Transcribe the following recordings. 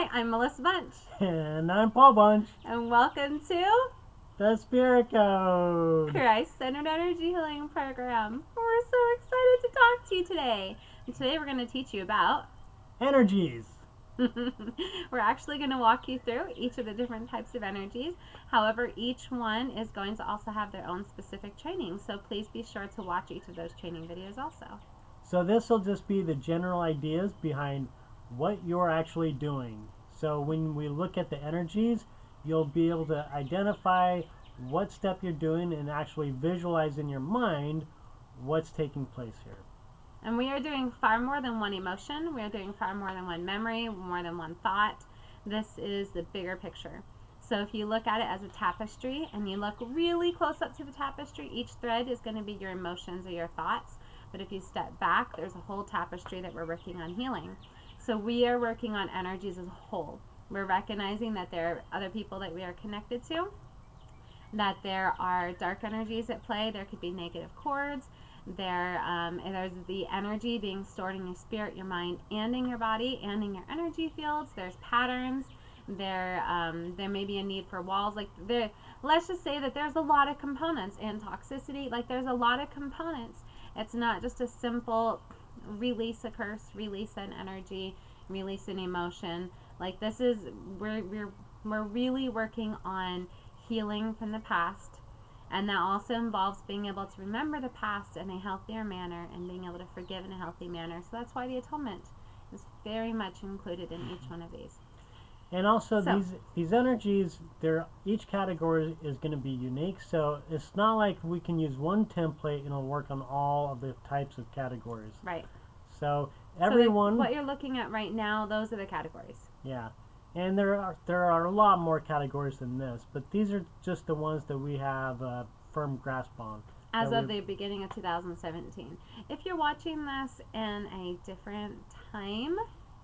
Hi, I'm Melissa Bunch. And I'm Paul Bunch. And welcome to The Spirit Code. Christ-Centered Energy Healing Program. We're so excited to talk to you today. And today we're going to teach you about energies. We're actually going to walk you through each of the different types of energies. However, each one is going to also have their own specific training. So please be sure to watch each of those training videos also. So this will just be the general ideas behind what you're actually doing. So when we look at the energies, you'll be able to identify what step you're doing and actually visualize in your mind what's taking place here. And we are doing far more than one emotion. We are doing far more than one memory, more than one thought. This is the bigger picture. So if you look at it as a tapestry and you look really close up to the tapestry, each thread is going to be your emotions or your thoughts. But if you step back, there's a whole tapestry that we're working on healing. So we are working on energies as a whole. We're recognizing that there are other people that we are connected to, that there are dark energies at play. There could be negative cords. There's the energy being stored in your spirit, your mind, and in your body, and in your energy fields. There's patterns. There may be a need for walls. Let's just say that there's a lot of components, and toxicity. There's a lot of components. It's not just a simple release a curse, release an energy, release an emotion. We're really working on healing from the past. And that also involves being able to remember the past in a healthier manner and being able to forgive in a healthy manner. So that's why the atonement is very much included in each one of these. And also these energies, each category is going to be unique. So it's not like we can use one template and it'll work on all of the types of categories. Right. So what you're looking at right now, those are the categories. Yeah. And there are a lot more categories than this, but these are just the ones that we have a firm grasp on. As of the beginning of 2017. If you're watching this in a different time,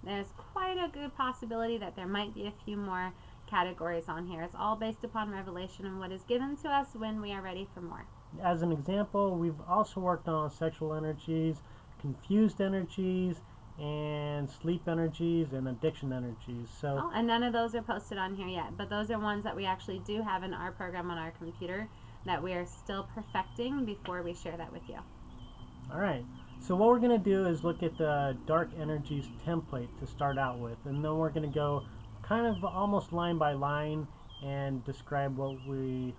there's quite a good possibility that there might be a few more categories on here. It's all based upon revelation and what is given to us when we are ready for more. As an example, we've also worked on sexual energies, confused energies, and sleep energies and addiction energies. And none of those are posted on here yet, but those are ones that we actually do have in our program on our computer that we are still perfecting before we share that with you. All right. So what we're going to do is look at the dark energies template to start out with, and then we're going to go kind of almost line by line and describe what we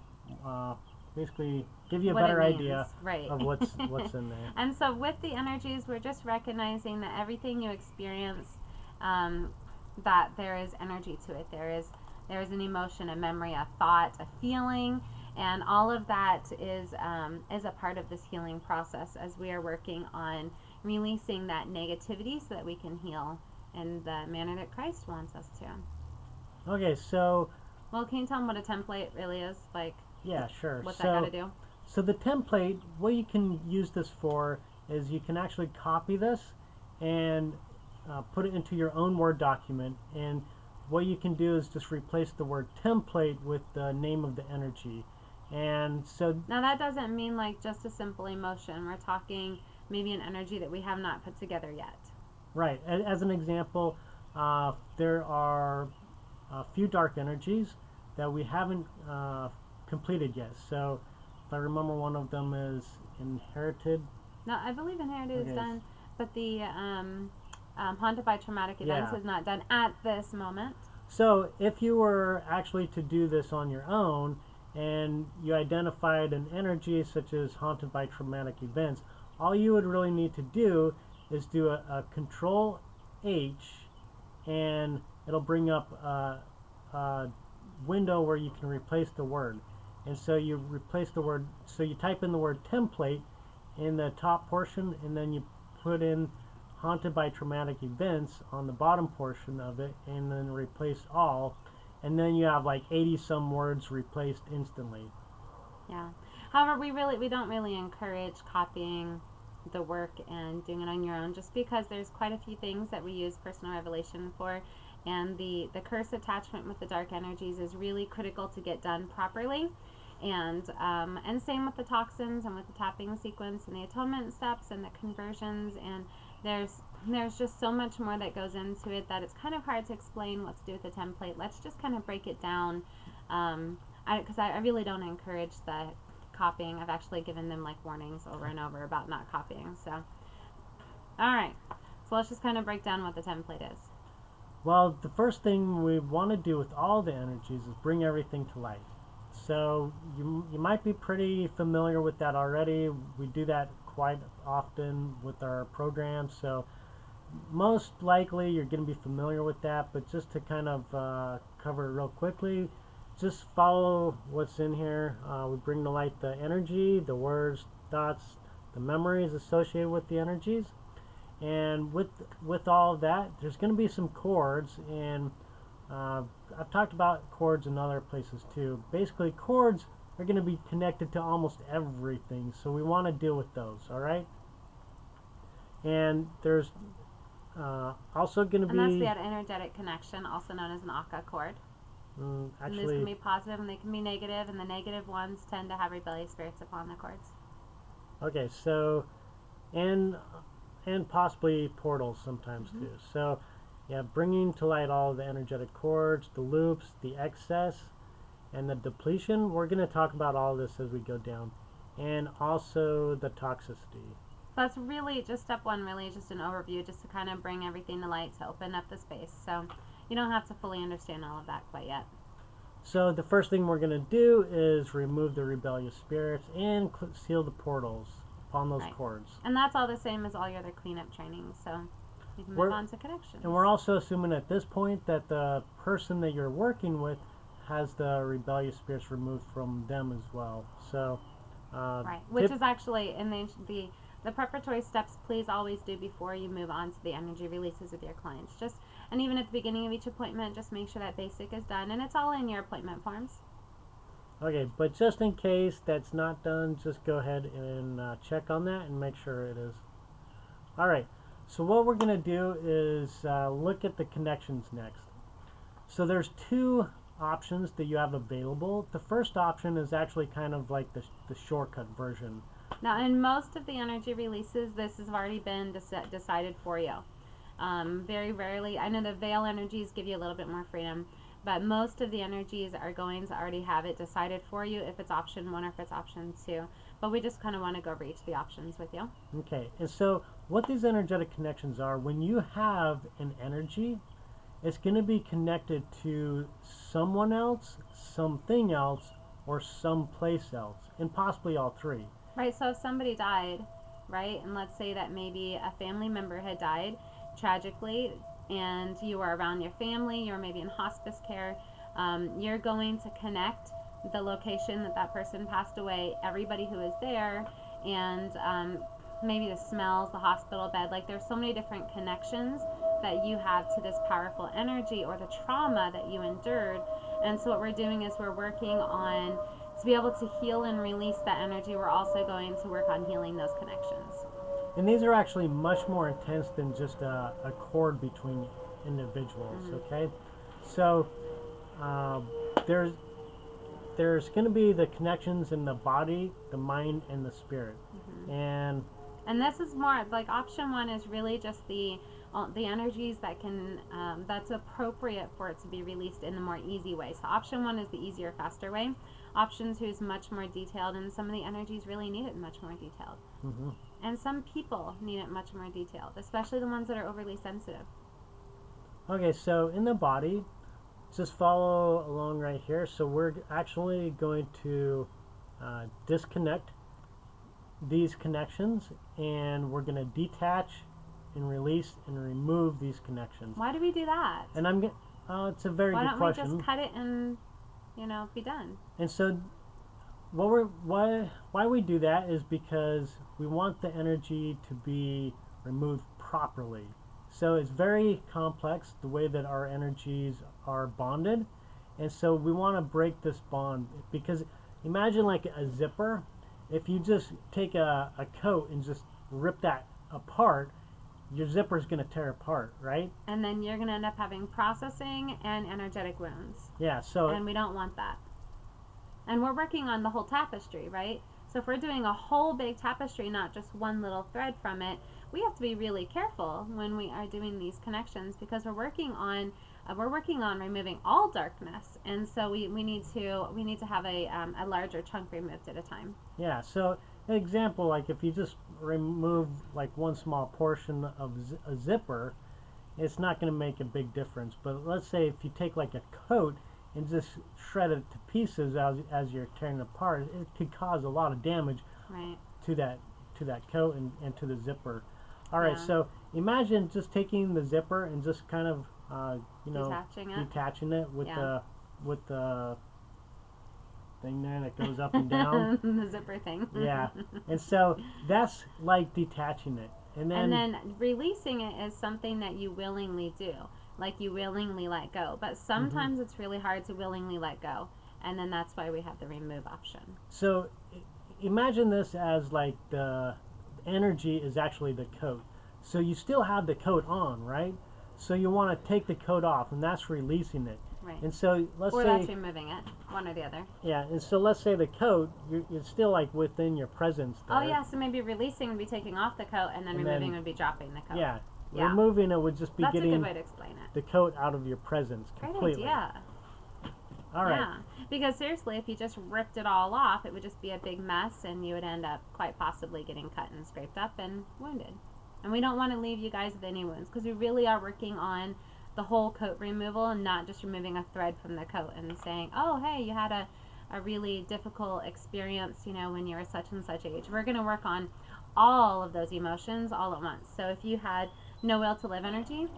basically give you a better idea of what's in there. And so with the energies, we're just recognizing that everything you experience, that there is energy to it. There is an emotion, a memory, a thought, a feeling, and all of that is a part of this healing process as we are working on releasing that negativity so that we can heal in the manner that Christ wants us to. Okay, so... Well, can you tell them what a template really is? Yeah, sure. What's that got to do? So the template, what you can use this for is you can actually copy this and put it into your own Word document. And what you can do is just replace the word template with the name of the energy. And so... Now that doesn't mean just a simple emotion. We're talking maybe an energy that we have not put together yet. Right. As an example, there are a few dark energies that we haven't completed yet. So if I remember, one of them is inherited. No, I believe inherited is done, but the haunted by traumatic events is not done at this moment. So if you were actually to do this on your own and you identified an energy such as haunted by traumatic events, all you would really need to do is do a Control H, and it'll bring up a window where you can replace the word. And so you replace the word, so you type in the word template in the top portion, and then you put in haunted by traumatic events on the bottom portion of it, and then replace all, and then you have 80 some words replaced instantly. Yeah. However, we don't really encourage copying the work and doing it on your own, just because there's quite a few things that we use personal revelation for, and the curse attachment with the dark energies is really critical to get done properly. And same with the toxins and with the tapping sequence and the atonement steps and the conversions. And there's there's just so much more that goes into it that it's kind of hard to explain what to do with the template. Let's just kind of break it down. Because I really don't encourage the copying. I've actually given them like warnings over and over about not copying. So, all right. So let's just kind of break down what the template is. Well, the first thing we want to do with all the energies is bring everything to light. So you might be pretty familiar with that already. We do that quite often with our programs. So most likely you're going to be familiar with that. But just to kind of cover it real quickly, just follow what's in here. We bring to light the energy, the words, thoughts, the memories associated with the energies. And with all of that, there's going to be some chords, and I've talked about chords in other places too. Basically, chords are going to be connected to almost everything, so we want to deal with those, all right? And there's also going to be... And that's the energetic connection, also known as an Akka chord. And these can be positive and they can be negative, and the negative ones tend to have rebellious spirits upon the chords. Okay, so... And possibly portals sometimes too. So, yeah, bringing to light all the energetic chords, the loops, the excess, and the depletion. We're going to talk about all this as we go down. And also the toxicity. That's really just step one, really just an overview, just to kind of bring everything to light, to open up the space. So you don't have to fully understand all of that quite yet. So the first thing we're going to do is remove the rebellious spirits and seal the portals upon those chords. And that's all the same as all your other cleanup trainings, so you can move on to connections. And we're also assuming at this point that the person that you're working with has the rebellious spirits removed from them as well. So, right, which is actually in the preparatory steps. Please always do before you move on to the energy releases with your clients. And even at the beginning of each appointment, just make sure that basic is done, and it's all in your appointment forms. Okay, but just in case that's not done, just go ahead and check on that and make sure it is. Alright, so what we're going to do is look at the connections next. So there's two options that you have available. The first option is actually kind of like the shortcut version. Now, in most of the energy releases, this has already been decided for you. Very rarely, I know the veil energies give you a little bit more freedom, but most of the energies are going to already have it decided for you if it's option 1 or if it's option 2. But we just kind of want to go over each of the options with you. Okay, and so what these energetic connections are, when you have an energy, it's going to be connected to someone else, something else, or someplace else, and possibly all three. Right, so if somebody died, right, and let's say that maybe a family member had died tragically, and you are around your family, you're maybe in hospice care, you're going to connect the location that person passed away, everybody who is there, and maybe the smells, the hospital bed. Like, there's so many different connections that you have to this powerful energy or the trauma that you endured. And so what we're doing is we're working on, to be able to heal and release that energy, we're also going to work on healing those connections. And these are actually much more intense than just a chord between individuals, okay? So there's going to be the connections in the body, the mind, and the spirit. And this is more, like, option 1 is really just the energies that can, that's appropriate for it to be released in the more easy way. So option 1 is the easier, faster way. Option 2 is much more detailed, and some of the energies really need it much more detailed. And some people need it much more detailed, especially the ones that are overly sensitive. Okay, so in the body, just follow along right here. So we're actually going to disconnect these connections, and we're going to detach and release and remove these connections. Why do we do that? And it's a very good question. Why don't we just cut it and, be done? And so why we do that is because we want the energy to be removed properly. So it's very complex, the way that our energies are bonded, and so we want to break this bond, because imagine like a zipper. If you just take a coat and just rip that apart, your zipper is going to tear apart, right? And then you're going to end up having processing and energetic wounds. Yeah, so... And we don't want that. And we're working on the whole tapestry, right? So if we're doing a whole big tapestry, not just one little thread from it, we have to be really careful when we are doing these connections, because we're working on removing all darkness, and so we need to have a larger chunk removed at a time. Yeah, so an example, like if you just remove like one small portion of a zipper, it's not going to make a big difference. But let's say if you take like a coat and just shred it to pieces as you're tearing it apart, it could cause a lot of damage Right. to that coat and to the zipper. All right, Yeah. so imagine just taking the zipper and just kind of Detaching it. with Yeah. the thing there that goes up and down. The zipper thing. Yeah, and so that's like detaching it, and then releasing it is something that you willingly do, like you willingly let go. But sometimes it's really hard to willingly let go, and then that's why we have the remove option. So imagine this as like the energy is actually the coat. So you still have the coat on, right? So you want to take the coat off, and that's releasing it. Right. And so let's Or say, that's removing it, one or the other. yeah, and so let's say the coat, you're still like within your presence there. Oh yeah, so maybe releasing would be taking off the coat, and then And removing then- would be dropping the coat. Yeah, Yeah. removing it would just be That's a getting good way to explain it. the coat out of your presence Great completely. idea. All right. Yeah, because seriously, if you just ripped it all off, it would just be a big mess, and you would end up quite possibly getting cut and scraped up and wounded. And we don't want to leave you guys with any wounds, because we really are working on the whole coat removal and not just removing a thread from the coat and saying, oh, hey, you had a really difficult experience, when you were such and such age. We're going to work on all of those emotions all at once. So if you had no will to live energy,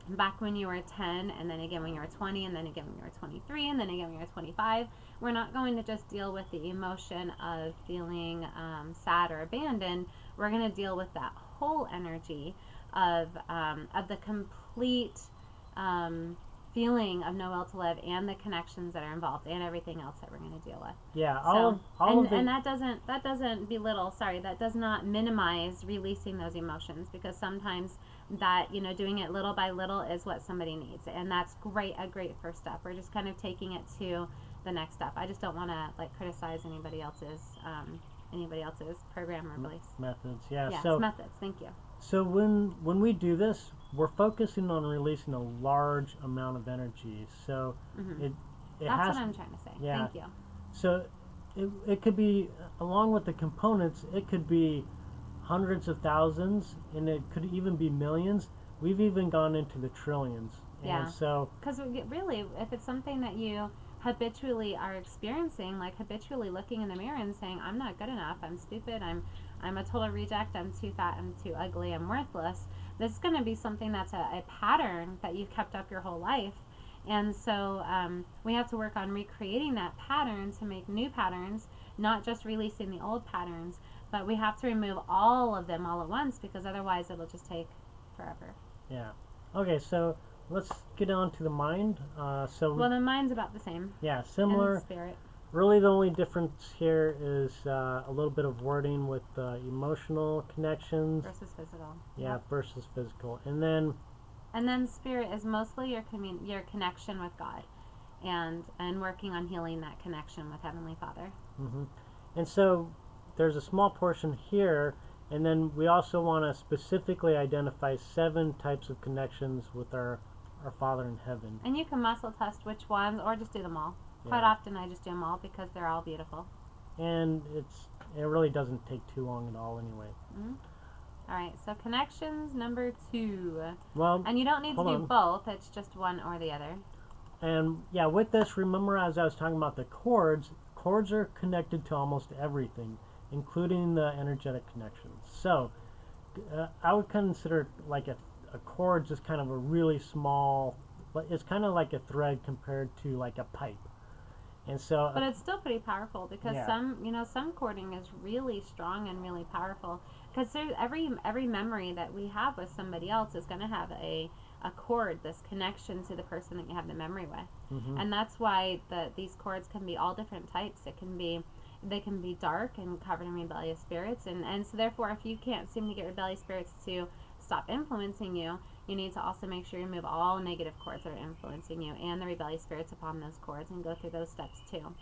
back when you were 10, and then again when you were 20, and then again when you were 23, and then again when you were 25, we're not going to just deal with the emotion of feeling sad or abandoned. We're going to deal with that whole energy of the complete feeling of no will to live, and the connections that are involved, and everything else that we're going to deal with. Yeah, And that doesn't belittle, that does not minimize releasing those emotions, because sometimes that, doing it little by little is what somebody needs, and that's a great first step. We're just kind of taking it to the next step. I just don't want to criticize anybody else's program or beliefs. methods. Yeah. Yes, So methods. Thank you. So when we do this, we're focusing on releasing a large amount of energy. So Mhm. it That's has what I'm trying to say. yeah. Thank you. so it could be, along with the components, it could be hundreds of thousands, and it could even be millions. We've even gone into the trillions. Yeah. And so Because really, if it's something that you habitually are experiencing, like habitually looking in the mirror and saying, I'm not good enough, I'm stupid, I'm a total reject, I'm too fat, I'm too ugly, I'm worthless, this is going to be something that's a pattern that you've kept up your whole life. And so we have to work on recreating that pattern to make new patterns, not just releasing the old patterns, but we have to remove all of them all at once, because otherwise it'll just take forever. yeah. Okay, so let's get on to the mind. Well, the mind's about the same. yeah, And the similar. spirit. Really, the only difference here is a little bit of wording with emotional connections, Versus physical. yeah, Yep. versus physical. And then, And then spirit is mostly your connection with God, and working on healing that connection with Heavenly Father. and so there's a small portion here, and then we also want to specifically identify 7 types of connections with our Father in heaven. And you can muscle test which ones, or just do them all. Quite Yeah. often I just do them all, because they're all beautiful. And it really doesn't take too long at all anyway. All right, so connections number 2. Well, And you don't need to hold do on. both, it's just one or the other. and yeah, with this, remember as I was talking about the cords are connected to almost everything, including the energetic connections. So I would consider like a cord just kind of a really small, but it's kind of like a thread compared to like a pipe. And so But it's still pretty powerful, because Yeah. some cording is really strong and really powerful. Because every memory that we have with somebody else is going to have a cord, this connection to the person that you have the memory with. mhm. And that's why these cords can be all different types. They can be dark and covered in rebellious spirits, and so therefore, if you can't seem to get rebellious spirits to stop influencing you, you need to also make sure you remove all negative cords that are influencing you, and the rebellious spirits upon those cords, and go through those steps too.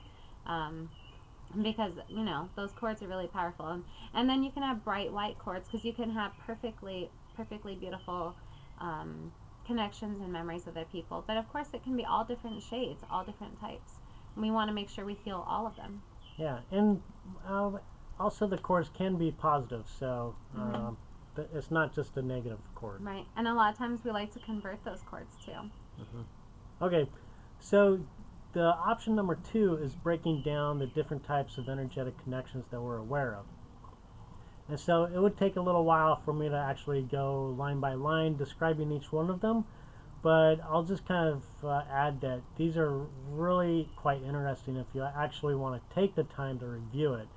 because those cords are really powerful. And then you can have bright white cords because you can have perfectly beautiful connections and memories with other people. But of course, it can be all different shades, all different types. And we want to make sure we feel all of them. Yeah, and also the cords can be positive, so it's not just a negative chord. Right, and a lot of times we like to convert those cords too. Okay, so the option number 2 is breaking down the different types of energetic connections that we're aware of. And so it would take a little while for me to actually go line by line describing each one of them, but I'll just kind of add that these are really quite interesting if you actually want to take the time to review it.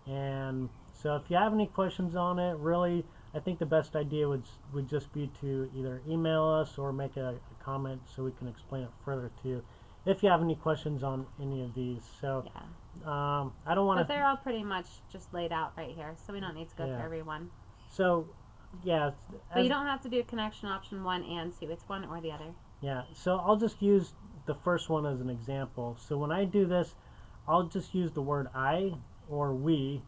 And so if you have any questions on it, really, I think the best idea would just be to either email us or make a comment so we can explain it further to you if you have any questions on any of these. So yeah. I don't want to... But they're all pretty much just laid out right here, so we don't need to go through every one. So, yeah. But you don't have to do connection option 1 and 2. It's one or the other. Yeah, so I'll just use the first one as an example. So when I do this, I'll just use the word I or we.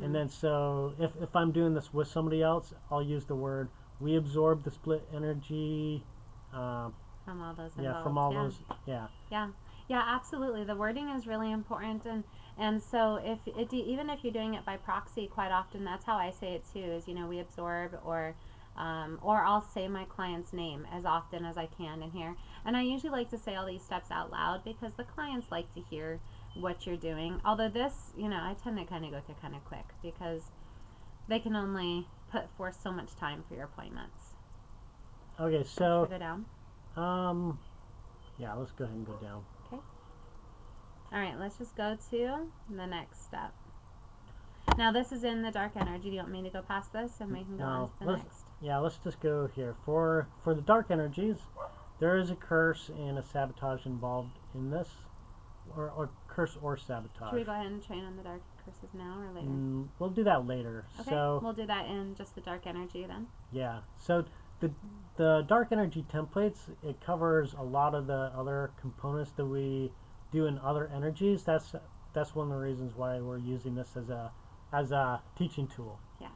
And then so if I'm doing this with somebody else, I'll use the word we absorb the split energy. From all those involved. Yeah, from all those. Yeah. Yeah, absolutely. The wording is really important, and so even if you're doing it by proxy, quite often that's how I say it too. Is we absorb, or I'll say my client's name as often as I can in here. And I usually like to say all these steps out loud because the clients like to hear what you're doing. Although this, I tend to kind of go through kind of quick because they can only put forth so much time for your appointments. Okay, so go down. Yeah, let's go ahead and go down. Okay. All right, let's just go to the next step. Now this is in the dark energy. Do you want me to go past this and we can go on to the next? Yeah, let's just go here. For the dark energies, there is a curse and a sabotage involved in this, or curse or sabotage. Should we go ahead and train on the dark curses now or later? We'll do that later. Okay, so we'll do that in just the dark energy then. Yeah, so the dark energy templates, it covers a lot of the other components that we do in other energies. That's one of the reasons why we're using this as a teaching tool. Yes.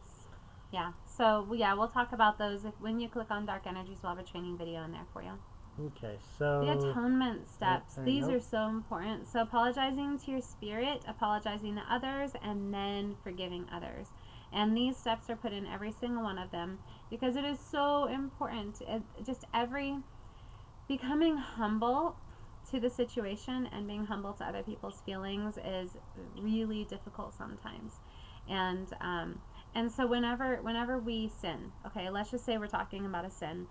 Yeah. So we'll talk about those when you click on dark energies. We'll have a training video in there for you. Okay, so the atonement steps. These are so important. So apologizing to your spirit, apologizing to others, and then forgiving others. And these steps are put in every single one of them because it is so important. Becoming humble to the situation and being humble to other people's feelings is really difficult sometimes. And so whenever we sin, okay, let's just say we're talking about a sin.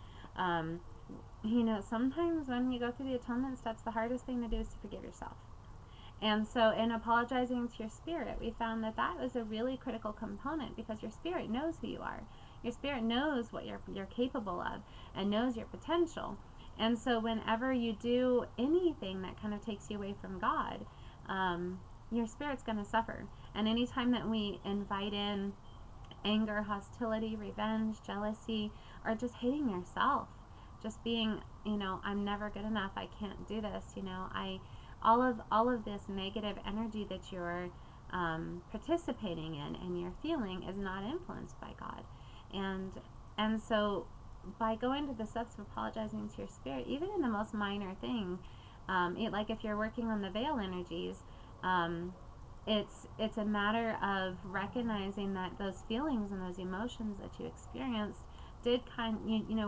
Sometimes when you go through the atonement steps, the hardest thing to do is to forgive yourself. And so in apologizing to your spirit, we found that was a really critical component because your spirit knows who you are. Your spirit knows what you're capable of and knows your potential. And so whenever you do anything that kind of takes you away from God, your spirit's going to suffer. And anytime that we invite in anger, hostility, revenge, jealousy, or just hating yourself, just being, I'm never good enough, I can't do this, all of this negative energy that you're participating in and you're feeling is not influenced by God. And so by going to the steps of apologizing to your spirit, even in the most minor thing, like if you're working on the veil energies, it's a matter of recognizing that those feelings and those emotions that you experienced did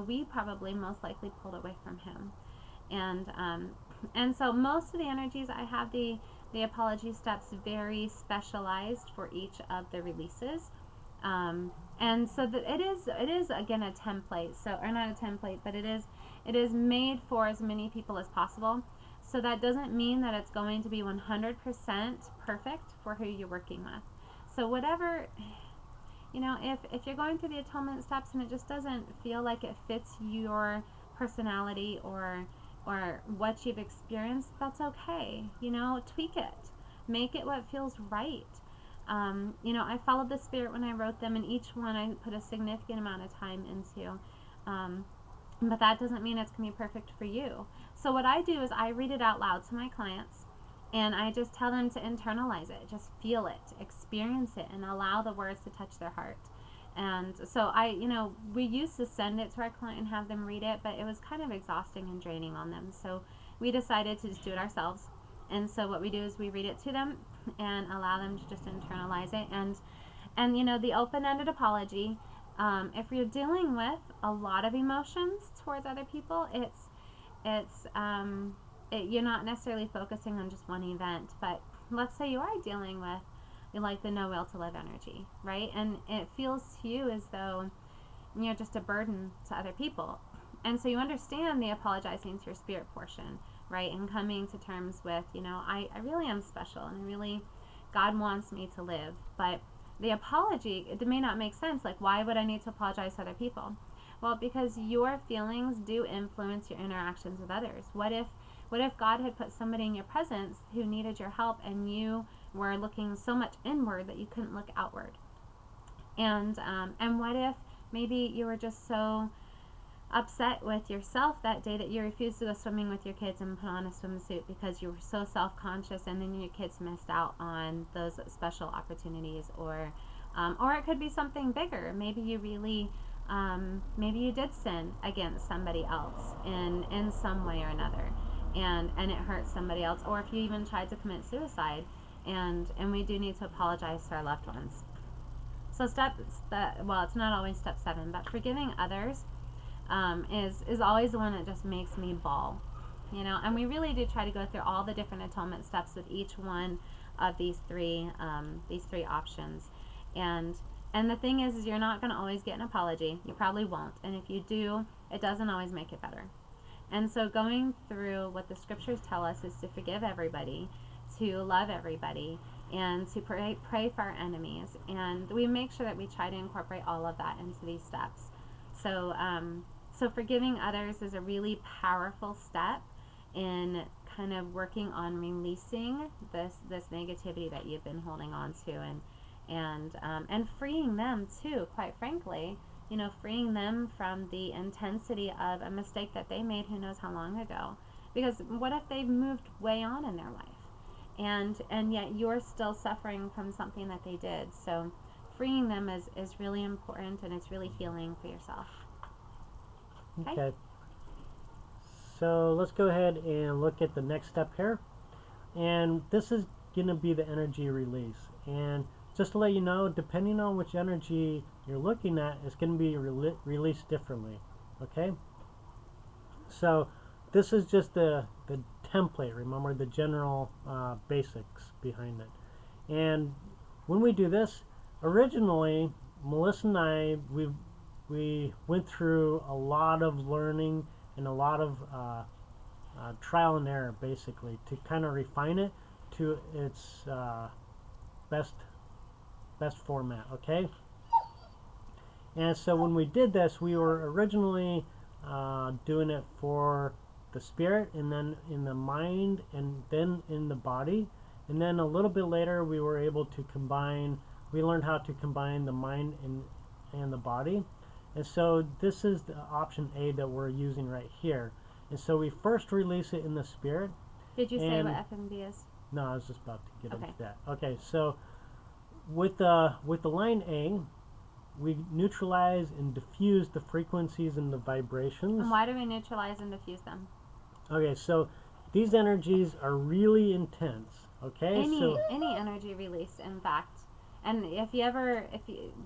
we probably most likely pulled away from Him. And so most of the energies, I have the apology steps very specialized for each of the releases. And so that it is again a template, or not a template, but it is made for as many people as possible. So that doesn't mean that it's going to be 100% perfect for who you're working with. So whatever, if you're going through the atonement steps and it just doesn't feel like it fits your personality or what you've experienced, that's okay. Tweak it. Make it what feels right. I followed the spirit when I wrote them, and each one I put a significant amount of time into. But that doesn't mean it's going to be perfect for you. So what I do is I read it out loud to my clients, And I just tell them to internalize it, just feel it, experience it, and allow the words to touch their heart. And so we used to send it to our client and have them read it, but it was kind of exhausting and draining on them. So we decided to just do it ourselves. And so what we do is we read it to them and allow them to just internalize it. And the open-ended apology, if you're dealing with a lot of emotions towards other people, you're not necessarily focusing on just one event. But let's say you are dealing with like the no will to live energy, right? And it feels to you as though you're just a burden to other people. And so you understand the apologizing to your spirit portion, right? And coming to terms with, I really am special, and God wants me to live. But the apology, it may not make sense. Like, why would I need to apologize to other people? Well, because your feelings do influence your interactions with others. What if God had put somebody in your presence who needed your help, and you were looking so much inward that you couldn't look outward? And what if maybe you were just so upset with yourself that day that you refused to go swimming with your kids and put on a swimsuit because you were so self-conscious, and then your kids missed out on those special opportunities? Or it could be something bigger. Maybe you maybe you did sin against somebody else in some way or another, and it hurt somebody else. Or if you even tried to commit suicide, and we do need to apologize to our loved ones. So it's not always step 7, but forgiving others is always the one that just makes me bawl, and we really do try to go through all the different atonement steps with each one of these three options. And the thing is you're not going to always get an apology. You probably won't. And if you do, it doesn't always make it better. And so going through what the scriptures tell us is to forgive everybody, to love everybody, and to pray for our enemies. And we make sure that we try to incorporate all of that into these steps. So forgiving others is a really powerful step in kind of working on releasing this negativity that you've been holding on to, and freeing them too, quite frankly, freeing them from the intensity of a mistake that they made who knows how long ago. Because what if they've moved way on in their life, and yet you're still suffering from something that they did? So freeing them is really important, and it's really healing for yourself. Okay. So let's go ahead and look at the next step here. And this is going to be the energy release. And just to let you know, depending on which energy you're looking at, it's going to be released differently. Okay? So this is just the template, remember, the general basics behind it. And when we do this, originally, Melissa and I, we went through a lot of learning and a lot of trial and error, basically, to kind of refine it to its best format, okay? And so when we did this, we were originally doing it for the spirit, and then in the mind, and then in the body. And then a little bit later, we were able to we learned how to combine the mind and the body. And so this is the option A that we're using right here. And so we first release it in the spirit. Did you say what FMB is? No, I was just about to get into that. Okay, so with the line A, we neutralize and diffuse the frequencies and the vibrations. And why do we neutralize and diffuse them? Okay, so these energies are really intense. Okay, any energy release, in fact. And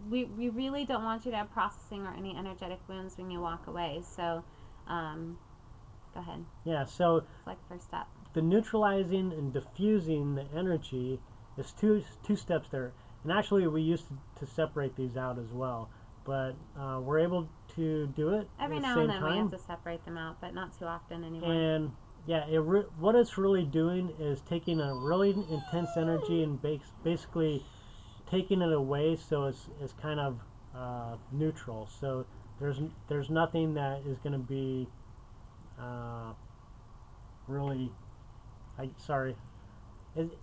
we really don't want you to have processing or any energetic wounds when you walk away. So, go ahead. Yeah, so it's like the first step. The neutralizing and diffusing the energy is two steps there. And actually, we used to separate these out as well, but we're able to do it every now and then. We have to separate them out, but not too often anymore. And yeah, what it's really doing is taking a really intense energy and basically taking it away, so it's kind of neutral. So there's nothing that is going to be really.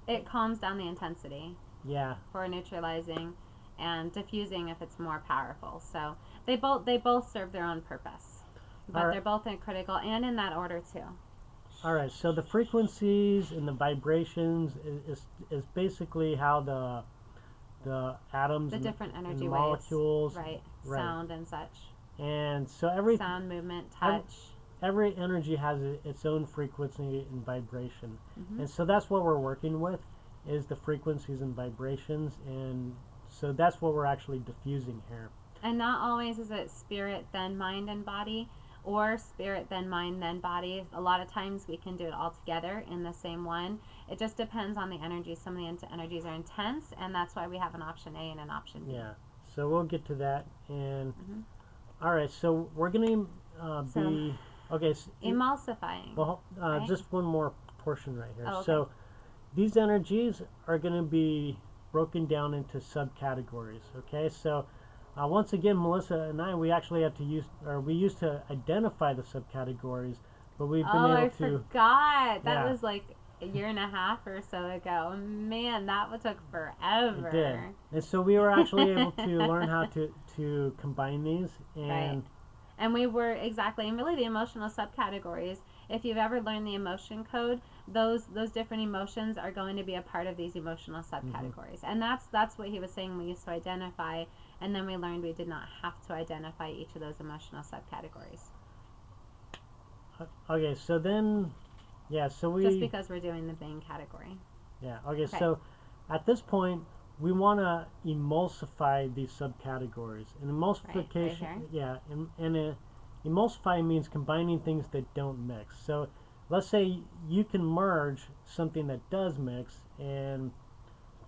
It calms down the intensity. Yeah. For neutralizing and diffusing if it's more powerful. So they both serve their own purpose, but they're both critical, and in that order too. All right, so the frequencies and the vibrations is basically how the atoms The and, different and energy the waves. molecules, Right. right. Sound and such. And so Sound, movement, touch. every energy has its own frequency and vibration, Mm-hmm. and so that's what we're working with, is the frequencies and vibrations, and so that's what we're actually diffusing here. And not always is it spirit, then mind and body, or spirit, then mind, then body. A lot of times we can do it all together in the same one. It just depends on the energy. Some of the energies are intense, and that's why we have an option A and an option B. Yeah, so we'll get to that. And Mhm. all right, so we're gonna be okay. Emulsifying. Well, right? just one more portion right here. Oh, okay. So these energies are going to be broken down into subcategories. Okay, so once again, Melissa and I, we actually had to we used to identify the subcategories, but we've been Oh, able I to. forgot. That Yeah. was like a year and a half or so ago. Man, that took forever. It did, and so we were actually able to learn how to combine these, and Right. And we were exactly, and really the emotional subcategories. If you've ever learned the emotion code, those different emotions are going to be a part of these emotional subcategories. And that's what he was saying. We used to identify, and then we learned we did not have to identify each of those emotional subcategories. okay, so then, yeah, so we Just because we're doing the main category. yeah, okay, Okay. so at this point, we want to emulsify these subcategories. And emulsification, here. yeah, and emulsify means combining things that don't mix. So let's say you can merge something that does mix,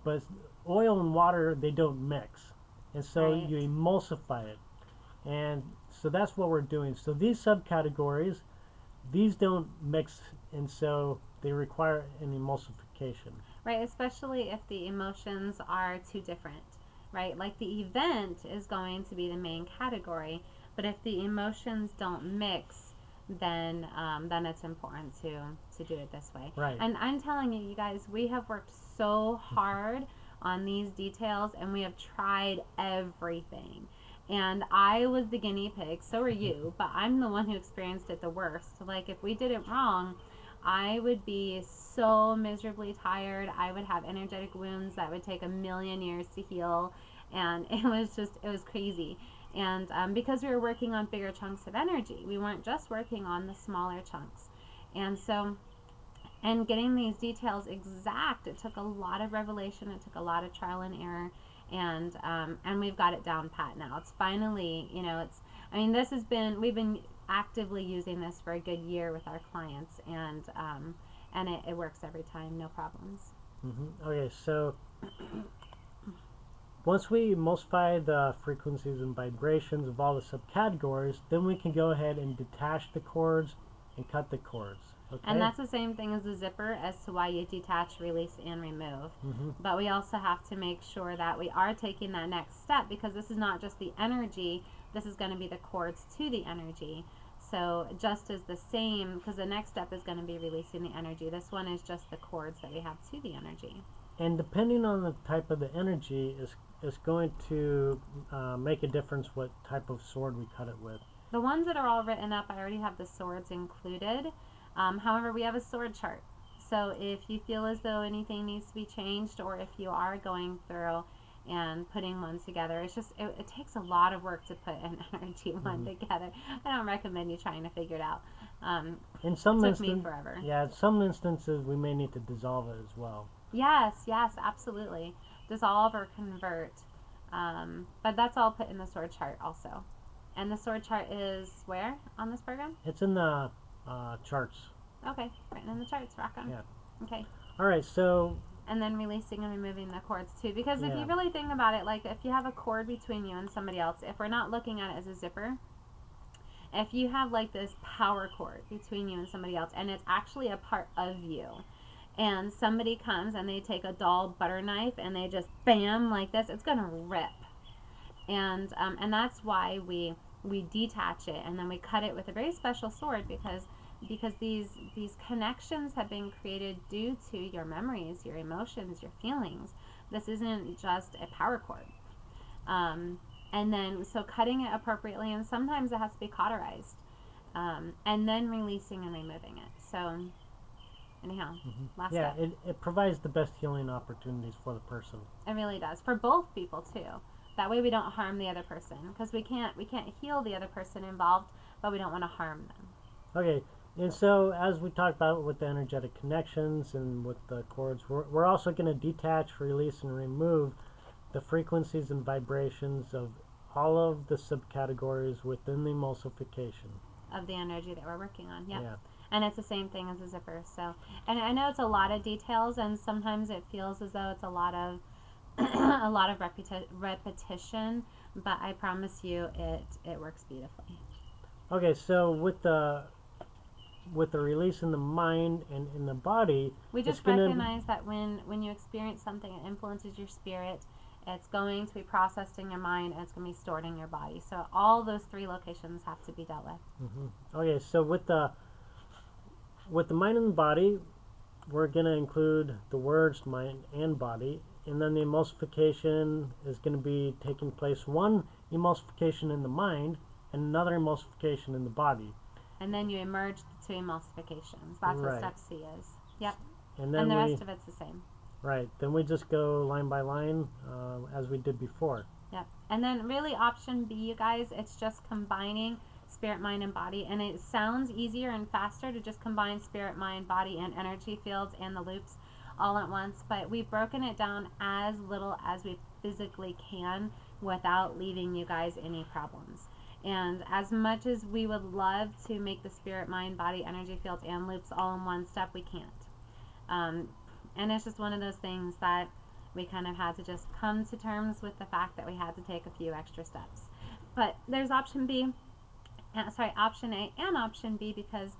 but oil and water, they don't mix. And so Right. you emulsify it. And so that's what we're doing. So these subcategories, these don't mix, and so they require an emulsification. Right, especially if the emotions are too different, right? Like the event is going to be the main category, but if the emotions don't mix, then it's important to do it this way. Right. And I'm telling you, you guys, we have worked so hard on these details, and we have tried everything. And I was the guinea pig, so are you, but I'm the one who experienced it the worst. Like, if we did it wrong, I would be so miserably tired. I would have energetic wounds that would take a million years to heal. And it was crazy. And because we were working on bigger chunks of energy, we weren't just working on the smaller chunks. And so, and getting these details exact, it took a lot of revelation. It took a lot of trial and error. And we've got it down pat now. It's finally, we've been actively using this for a good year with our clients, and it works every time, no problems. Okay, so once we emulsify the frequencies and vibrations of all the subcategories, then we can go ahead and detach the cords and cut the cords. Okay? And that's the same thing as the zipper as to why you detach, release, and remove. But we also have to make sure that we are taking that next step, because this is not just the energy, this is going to be the cords to the energy. So just as the same, because the next step is going to be releasing the energy. This one is just the cords that we have to the energy. And depending on the type of the energy is going to make a difference what type of sword we cut it with. The ones that are all written up, I already have the swords included. However, we have a sword chart. So if you feel as though anything needs to be changed, or if you are going through and putting one together, it takes a lot of work to put an energy one together. I don't recommend you trying to figure it out. In some It took me forever. Yeah, in some instances we may need to dissolve it as well. Yes, absolutely. Dissolve or convert. But that's all put in the sword chart also. And the sword chart is where on this program? It's in the charts. Okay, written in the charts. Rock on. Yeah. Okay. All right, so. And then releasing and removing the cords too. Because if Yeah. you really think about it, like if you have a cord between you and somebody else, if we're not looking at it as a zipper, if you have like this power cord between you and somebody else, and it's actually a part of you, and somebody comes and they take a dull butter knife and they just bam like this, it's gonna rip. And that's why we detach it and then we cut it with a very special sword, because these connections have been created due to your memories, your emotions, your feelings. This isn't just a power cord. And then so cutting it appropriately, and sometimes it has to be cauterized, and then releasing and removing it. So Anyhow, last Yeah, step. it provides the best healing opportunities for the person. It really does, for both people too. That way we don't harm the other person, because we can't heal the other person involved, but we don't want to harm them. Okay, and so as we talked about with the energetic connections and with the chords, we're also going to detach, release, and remove the frequencies and vibrations of all of the subcategories within the emulsification. Of the energy that we're working on. Yep. Yeah. And it's the same thing as a zipper. So, and I know it's a lot of details, and sometimes it feels as though it's a lot of a lot of repetition, but I promise you it works beautifully. Okay, so with the release in the mind and in the body, We it's just gonna recognize that when you experience something, it influences your spirit. It's going to be processed in your mind, and it's going to be stored in your body. So all those 3 locations have to be dealt with. Okay, so with the mind and the body, we're going to include the words mind and body, and then the emulsification is going to be taking place, one emulsification in the mind and another emulsification in the body. And then you emerge the 2 emulsifications. That's what Right. step C is. Yep. And then And the rest of it's the same. right, then we just go line by line as we did before. Yep. And then really option B, you guys, it's just combining spirit, mind, and body. And it sounds easier and faster to just combine spirit, mind, body, and energy fields and the loops all at once. But we've broken it down as little as we physically can without leaving you guys any problems. And as much as we would love to make the spirit, mind, body, energy fields, and loops all in one step, we can't. And it's just one of those things that we kind of had to just come to terms with the fact that we had to take a few extra steps. But there's option A and option B, because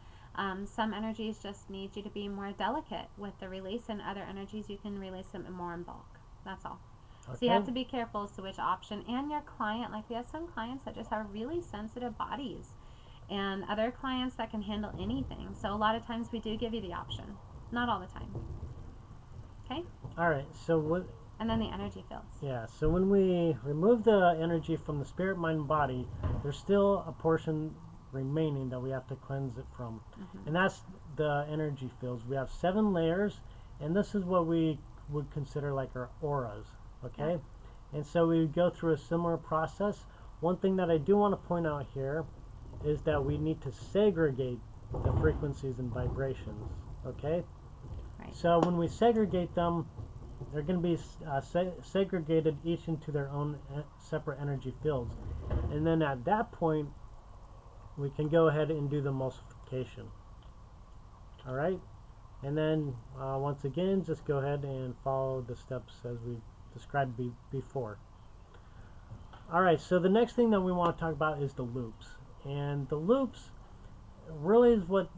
some energies just need you to be more delicate with the release, and other energies you can release them more in bulk. That's all. Okay. So you have to be careful as to which option, and your client, like we have some clients that just have really sensitive bodies, and other clients that can handle anything. So a lot of times we do give you the option. Not all the time. Okay? All right, so what? And then the energy fields. Yeah, so when we remove the energy from the spirit, mind, and body, there's still a portion remaining that we have to cleanse it from. And that's the energy fields. We have 7 layers, and this is what we would consider like our auras, okay? Yeah. And so we go through a similar process. One thing that I do want to point out here is that we need to segregate the frequencies and vibrations, okay? Right. So when we segregate them, they're going to be segregated each into their own separate energy fields. And then at that point, we can go ahead and do the emulsification. All right? And then, once again, just go ahead and follow the steps as we described before. All right, so the next thing that we want to talk about is the loops. And the loops really is what...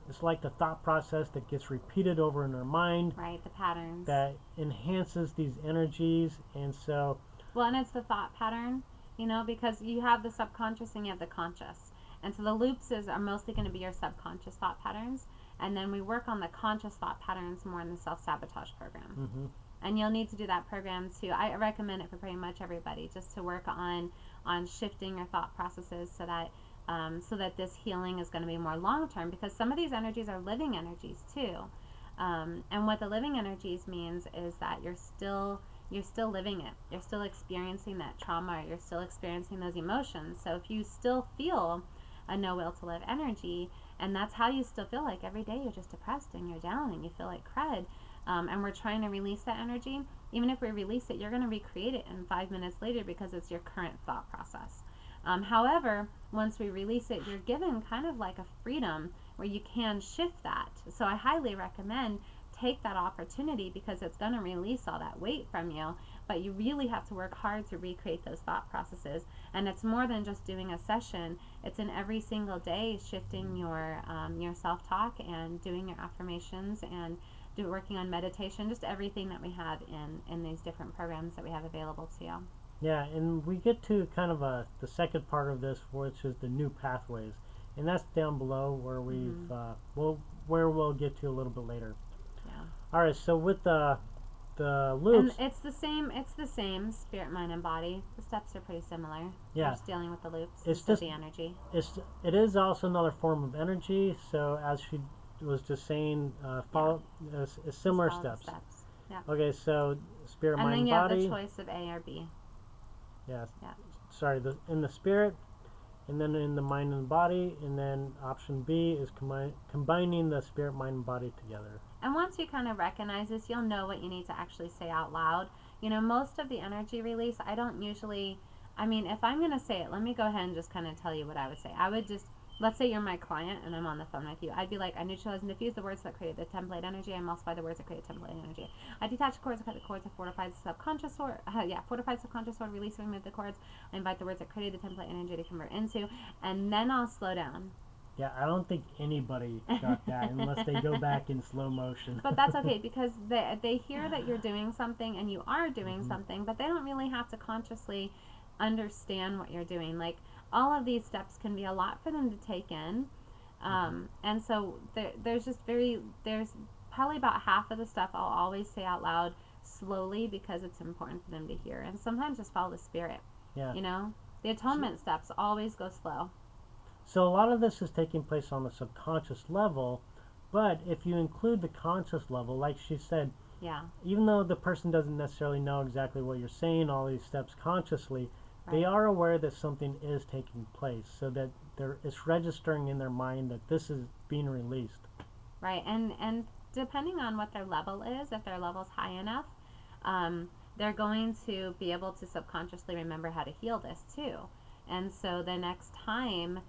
it's like the thought process that gets repeated over in our mind. Right, the patterns. That enhances these energies, and so... Well, and it's the thought pattern, you know, because you have the subconscious and you have the conscious. And so the loops are mostly going to be your subconscious thought patterns. And then we work on the conscious thought patterns more in the self-sabotage program. And you'll need to do that program too. I recommend it for pretty much everybody, just to work on shifting your thought processes so that this healing is going to be more long-term, because some of these energies are living energies too. And what the living energies means is that you're still living it. You're still experiencing that trauma. You're still experiencing those emotions. So if you still feel a no will to live energy, and that's how you still feel like every day you're just depressed and you're down and you feel like crud, and we're trying to release that energy, even if we release it, you're going to recreate it in 5 minutes later because it's your current thought process. However, once we release it, you're given kind of like a freedom where you can shift that. So I highly recommend take that opportunity, because it's going to release all that weight from you, but you really have to work hard to recreate those thought processes. And it's more than just doing a session. It's in every single day shifting your self-talk and doing your affirmations and working on meditation, just everything that we have in these different programs that we have available to you. Yeah, and we get to kind of the second part of this, which is the new pathways, and that's down below where we'll get to a little bit later. Yeah. All right, so with the loops, and it's the same spirit, mind, and body. The steps are pretty similar. Yeah. We're just dealing with the loops It's instead of just the energy. it is also another form of energy. So as she was just saying follow similar Follow the steps. Yeah. Okay, so spirit, And mind, then you have the body. choice of A or B. Yes. Yeah. Sorry, in the spirit, and then in the mind and body, and then option B is combining the spirit, mind, and body together. And once you kind of recognize this, you'll know what you need to actually say out loud. You know, most of the energy release, I don't usually, I mean, if I'm going to say it, let me go ahead and just kind of tell you what I would say. I would just, let's say you're my client and I'm on the phone with you. I'd be like, I neutralize and diffuse the words that created the template energy. I emulsify the words that created template energy. I detach the cords, I cut the cords, I fortified the subconscious sword, fortified subconscious sword, release and remove the cords. I invite the words that created the template energy to convert into, and then I'll slow down. Yeah, I don't think anybody got that unless they go back in slow motion. But that's okay, because they hear that you're doing something and you are doing something, but they don't really have to consciously understand what you're doing. Like, all of these steps can be a lot for them to take in. And so there's probably about half of the stuff I'll always say out loud slowly because it's important for them to hear. And sometimes just follow the spirit. Yeah. You know? The atonement steps always go slow. So a lot of this is taking place on the subconscious level, but if you include the conscious level, like she said, Yeah. even though the person doesn't necessarily know exactly what you're saying, all these steps consciously, they Right. are aware that something is taking place, so that it's registering in their mind that this is being released. Right, and depending on what their level is, if their level's high enough, they're going to be able to subconsciously remember how to heal this too. And so the next time,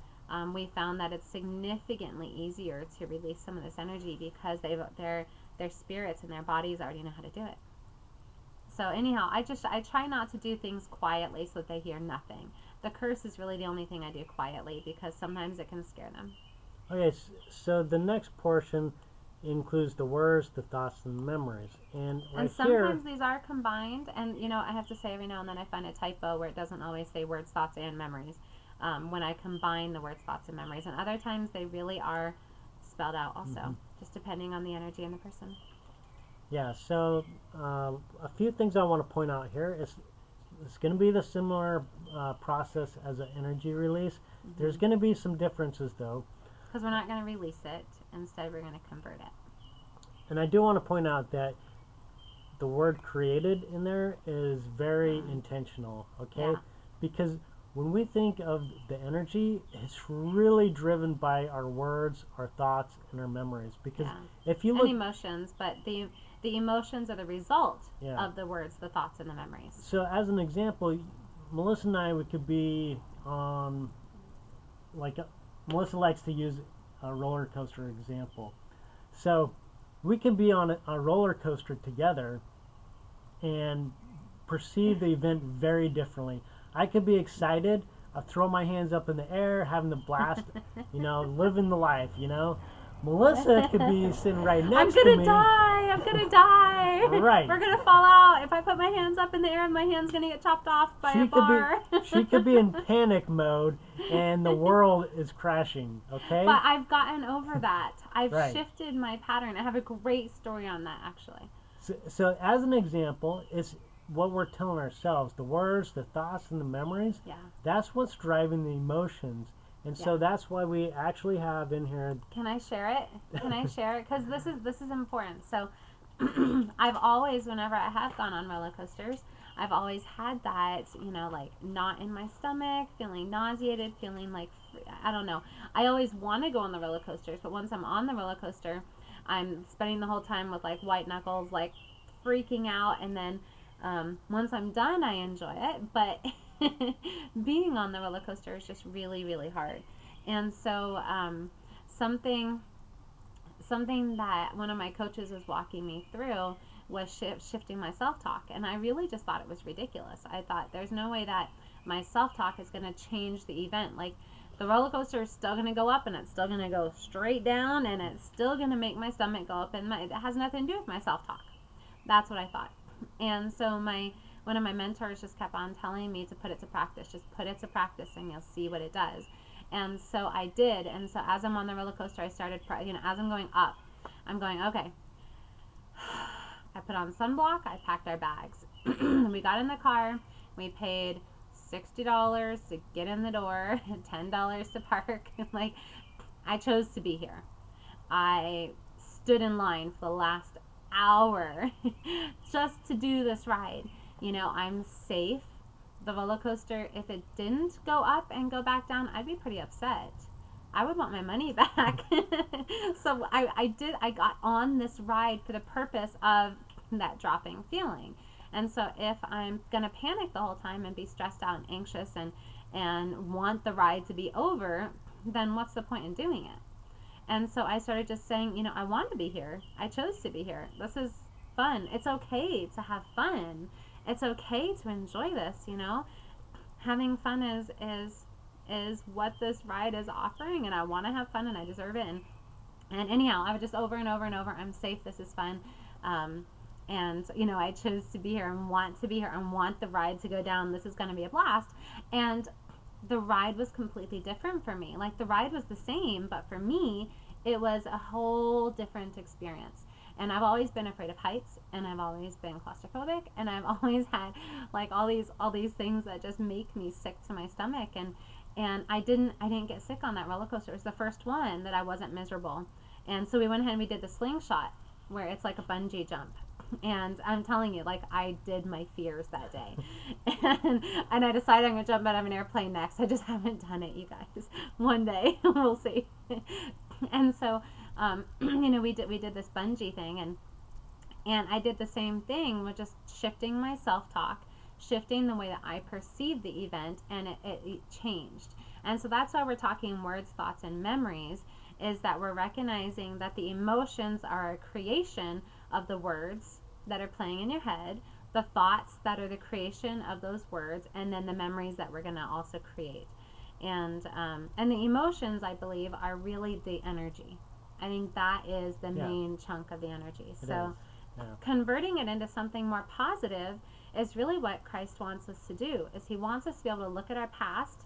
we found that it's significantly easier to release some of this energy because their spirits and their bodies already know how to do it. So anyhow, I try not to do things quietly so that they hear nothing. The curse is really the only thing I do quietly because sometimes it can scare them. Okay, so the next portion includes the words, the thoughts, and the memories. And And sometimes these are combined, and you know, I have to say every now and then I find a typo where it doesn't always say words, thoughts, and memories when I combine the words, thoughts, and memories. And other times they really are spelled out also, just depending on the energy and the person. Yeah, so a few things I want to point out here is it's going to be the similar process as an energy release. There's going to be some differences though. Because we're not going to release it. Instead, we're going to convert it. And I do want to point out that the word created in there is very intentional, okay? Yeah. Because when we think of the energy, it's really driven by our words, our thoughts, and our memories. Because if you look... And emotions, but the emotions are the result of the words, the thoughts, and the memories. So as an example, Melissa and I, we could be on, Melissa likes to use a roller coaster example. So we can be on a roller coaster together and perceive the event very differently. I could be excited, I throw my hands up in the air, having the blast, you know, living the life, you know. Melissa could be sitting right next to me. I'm gonna die. Right. We're gonna fall out. If I put my hands up in the air, my hand's gonna get chopped off by a bar. She could be in panic mode and the world is crashing, okay? But I've gotten over that. I've Right. shifted my pattern. I have a great story on that, actually. So as an example, it's what we're telling ourselves, the words, the thoughts, and the memories. Yeah. That's what's driving the emotions. And so that's why we actually have in here. Can I share it? Can I share it? Because this is important. So I've always, whenever I have gone on roller coasters, I've always had that, you know, like knot in my stomach, feeling nauseated, feeling like, I don't know. I always want to go on the roller coasters, but once I'm on the roller coaster, I'm spending the whole time with like white knuckles, like freaking out. And then once I'm done, I enjoy it. But being on the roller coaster is just really, really hard. And so something that one of my coaches was walking me through was shifting my self-talk. And I really just thought it was ridiculous. I thought there's no way that my self-talk is going to change the event. Like, the roller coaster is still going to go up and it's still going to go straight down and it's still going to make my stomach go up, and it has nothing to do with my self-talk. That's what I thought. And so one of my mentors just kept on telling me to put it to practice. Just put it to practice and you'll see what it does. And so I did. And so as I'm on the roller coaster, I started, as I'm going up, I'm going, okay. I put on sunblock. I packed our bags. We got in the car. We paid $60 to get in the door, $10 to park. Like, I chose to be here. I stood in line for the last hour just to do this ride. You know, I'm safe. The roller coaster, if it didn't go up and go back down, I'd be pretty upset. I would want my money back. So I got on this ride for the purpose of that dropping feeling. And so if I'm going to panic the whole time and be stressed out and anxious and want the ride to be over, then what's the point in doing it? And so I started just saying, you know, I want to be here. I chose to be here. This is fun. It's okay to have fun. It's okay to enjoy this, you know. Having fun is what this ride is offering, and I want to have fun and I deserve it. And anyhow, I would just over and over and over, I'm safe, this is fun. And you know, I chose to be here and want to be here and want the ride to go down. This is going to be a blast. And the ride was completely different for me. Like, the ride was the same, but for me, it was a whole different experience. And I've always been afraid of heights, and I've always been claustrophobic, and I've always had like all these things that just make me sick to my stomach. And I didn't get sick on that roller coaster. It was the first one that I wasn't miserable. And so we went ahead and we did the slingshot, where it's like a bungee jump. And I'm telling you, like, I did my fears that day. And I decided I'm going to jump out of an airplane next. I just haven't done it, you guys. One day, we'll see. And so, you know, we did this bungee thing, and I did the same thing with just shifting my self-talk, shifting the way that I perceived the event, and it changed. And so that's why we're talking words, thoughts, and memories, is that we're recognizing that the emotions are a creation of the words that are playing in your head, the thoughts that are the creation of those words, and then the memories that we're going to also create. And the emotions, I believe, are really the energy. I think that is the main chunk of the energy. So converting it into something more positive is really what Christ wants us to do. Is he wants us to be able to look at our past,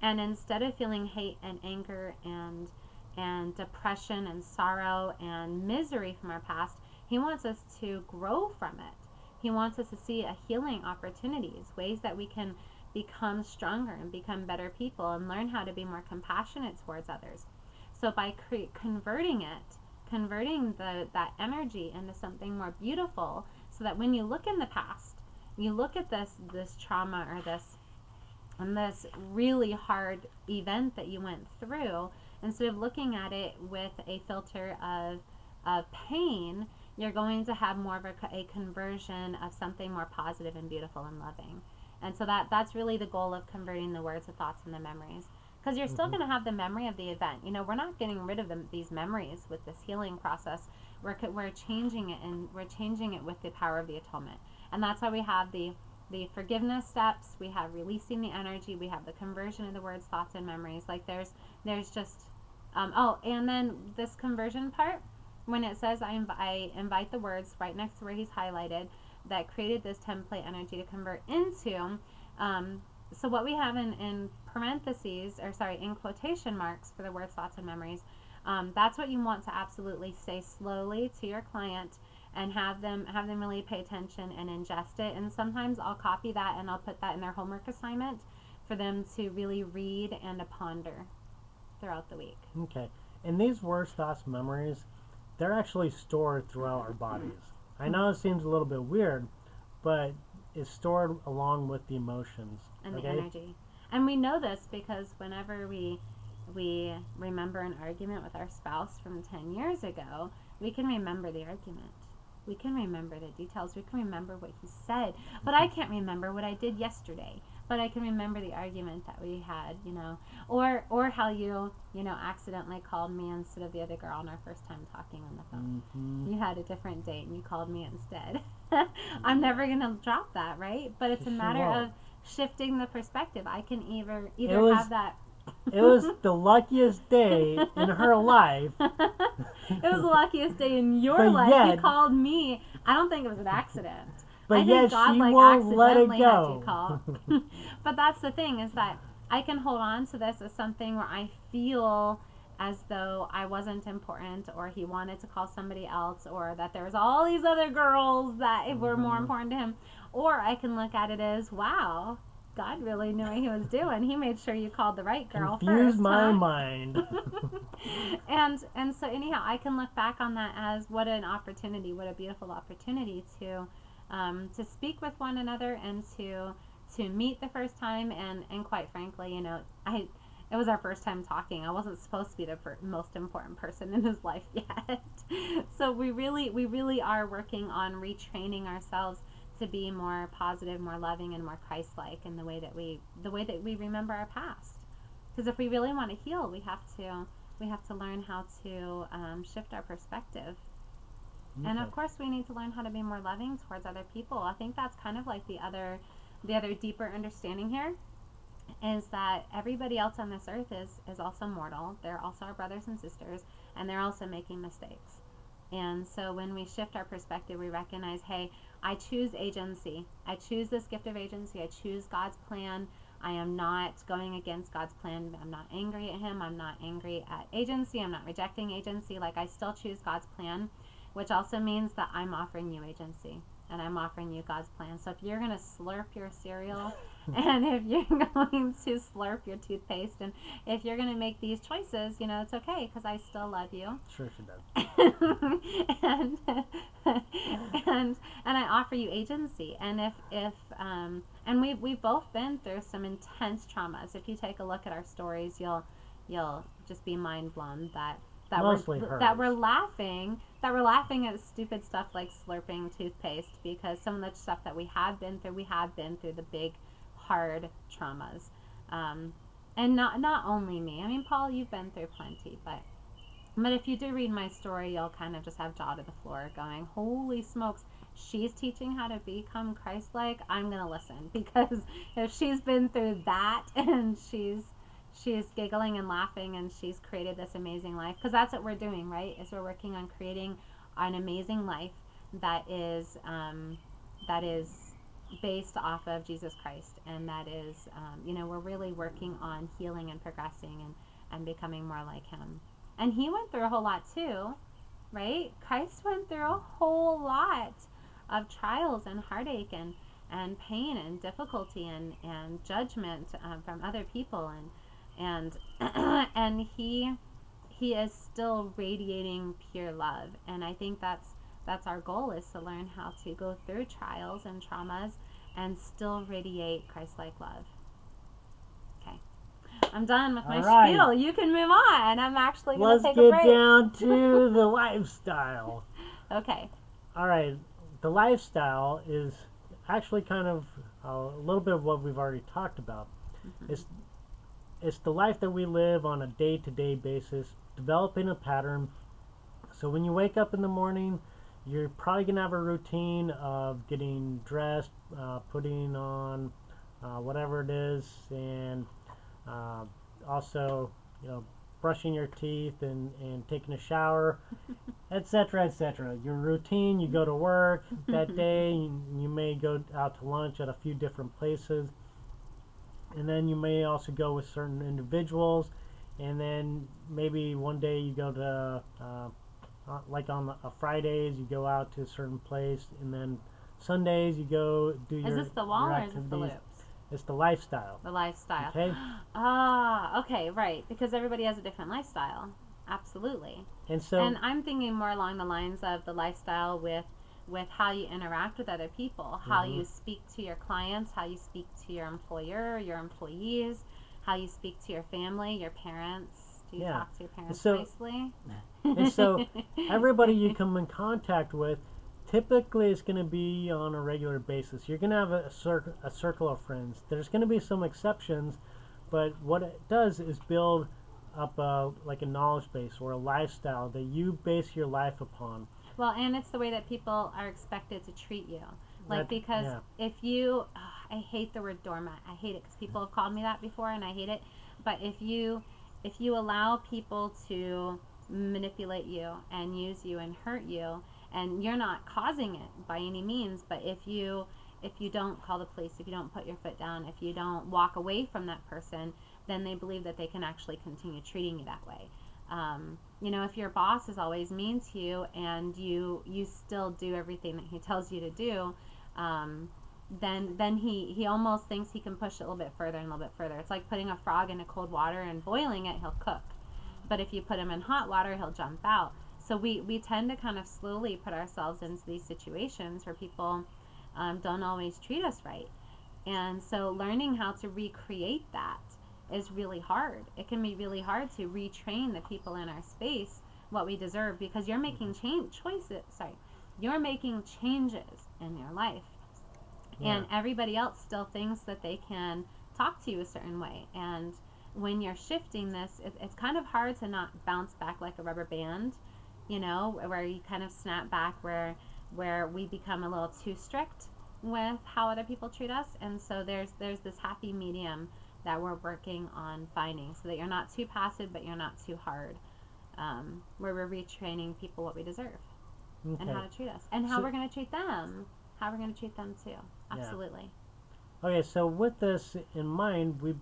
and instead of feeling hate and anger and depression and sorrow and misery from our past, he wants us to grow from it. He wants us to see a healing opportunities, ways that we can become stronger and become better people and learn how to be more compassionate towards others. So by converting that energy into something more beautiful, so that when you look in the past, you look at this trauma or this really hard event that you went through, instead of looking at it with a filter of pain, you're going to have more of a conversion of something more positive and beautiful and loving. And so that's really the goal of converting the words, the thoughts, and the memories. Because you're still going to have the memory of the event. You know, we're not getting rid of these memories with this healing process. We're changing it, and we're changing it with the power of the atonement. And that's why we have the forgiveness steps, we have releasing the energy, we have the conversion of the words, thoughts, and memories. Like there's just, and then this conversion part, when it says I invite the words right next to where he's highlighted, that created this template energy to convert into. So what we have in parentheses, or sorry, in quotation marks for the words, thoughts, and memories, that's what you want to absolutely say slowly to your client, and have them really pay attention and ingest it. And sometimes I'll copy that and I'll put that in their homework assignment for them to really read and to ponder throughout the week. Okay. And these words, thoughts, memories, they're actually stored throughout our bodies. I know it seems a little bit weird, but it's stored along with the emotions. And the energy. And we know this because whenever we remember an argument with our spouse from 10 years ago, we can remember the argument. We can remember the details. We can remember what he said. But I can't remember what I did yesterday. But I can remember the argument that we had, you know. Or how you accidentally called me instead of the other girl on our first time talking on the phone. Mm-hmm. You had a different date and you called me instead. I'm never going to drop that, right? But it's a matter of shifting the perspective. I can either have that. It was the luckiest day in her life. It was the luckiest day in your life. You called me. I don't think it was an accident. But I think God she won't let it accidentally go. had you call. But that's the thing, is that I can hold on to this as something where I feel as though I wasn't important, or he wanted to call somebody else, or that there was all these other girls that were more important to him. Or I can look at it as, wow, God really knew what he was doing. He made sure you called the right girl Confuse first. my huh? mind. And so anyhow, I can look back on that as what an opportunity, what a beautiful opportunity to speak with one another and to meet the first time, and quite frankly, it was our first time talking. I wasn't supposed to be the most important person in his life yet. So we really are working on retraining ourselves to be more positive, more loving, and more Christ-like in the way that we remember our past. Because if we really want to heal, we have to learn how to shift our perspective. And of course, we need to learn how to be more loving towards other people. I think that's kind of like the other deeper understanding here is that everybody else on this earth is also mortal. They're also our brothers and sisters, and they're also making mistakes. And so when we shift our perspective, we recognize, hey, I choose agency. I choose this gift of agency. I choose God's plan. I am not going against God's plan. I'm not angry at him. I'm not angry at agency. I'm not rejecting agency. Like, I still choose God's plan, which also means that I'm offering you agency and I'm offering you God's plan. So if you're going to slurp your cereal and if you're going to slurp your toothpaste and if you're going to make these choices, it's okay because I still love you. Sure she does. and I offer you agency. And if and we've both been through some intense traumas. If you take a look at our stories, you'll just be mind blown that we're laughing at stupid stuff like slurping toothpaste, because some of the stuff that we have been through the big hard traumas. And not only me. I mean, Paul, you've been through plenty, but if you do read my story, you'll kind of just have jaw to the floor going, holy smokes, she's teaching how to become Christ-like. I'm going to listen, because if she's been through that and she's giggling and laughing and she's created this amazing life, because that's what we're doing, right? Is we're working on creating an amazing life that is based off of Jesus Christ, and that is we're really working on healing and progressing and becoming more like him. And he went through a whole lot too, right? Christ went through a whole lot of trials and heartache and pain and difficulty and judgment from other people, and he is still radiating pure love. And I think that's our goal, is to learn how to go through trials and traumas and still radiate Christ-like love. Okay, I'm done with my spiel. You can move on. I'm actually going to take a break. Let's get down to the lifestyle. Okay. All right. The lifestyle is actually kind of a little bit of what we've already talked about. Mm-hmm. It's the life that we live on a day-to-day basis, developing a pattern. So when you wake up in the morning, you're probably going to have a routine of getting dressed, putting on whatever it is, and also, brushing your teeth and taking a shower, etc., etc. Your routine, you go to work that day, you may go out to lunch at a few different places, and then you may also go with certain individuals, and then maybe one day you go to like on Fridays, you go out to a certain place, and then Sundays you go do your. Is this the wall or is this the loops? It's the lifestyle. The lifestyle. Okay. Okay, right. Because everybody has a different lifestyle. Absolutely. And I'm thinking more along the lines of the lifestyle with how you interact with other people, how you speak to your clients, how you speak to your employer, your employees, how you speak to your family, your parents. Do you talk to your parents nicely? And so everybody you come in contact with, typically it's going to be on a regular basis. You're going to have a circle of friends. There's going to be some exceptions, but what it does is build up like a knowledge base or a lifestyle that you base your life upon. Well, and it's the way that people are expected to treat you. If you, I hate the word doormat. I hate it because people have called me that before, and I hate it. But if you allow people to manipulate you and use you and hurt you, and you're not causing it by any means, but if you don't call the police, if you don't put your foot down, if you don't walk away from that person, then they believe that they can actually continue treating you that way. If your boss is always mean to you and you still do everything that he tells you to do, then he almost thinks he can push it a little bit further and a little bit further. It's like putting a frog in a cold water and boiling it, he'll cook. But if you put him in hot water, he'll jump out. So we tend to kind of slowly put ourselves into these situations where people don't always treat us right. And so learning how to recreate that is really hard. It can be really hard to retrain the people in our space what we deserve, because you're making you're making changes in your life. Yeah. And everybody else still thinks that they can talk to you a certain way. And when you're shifting this, it's kind of hard to not bounce back like a rubber band, where you kind of snap back, where we become a little too strict with how other people treat us. And so there's this happy medium that we're working on finding, so that you're not too passive, but you're not too hard, where we're retraining people what we deserve and how to treat us, and how we're going to treat them, too. Absolutely. Yeah. Okay, so with this in mind, we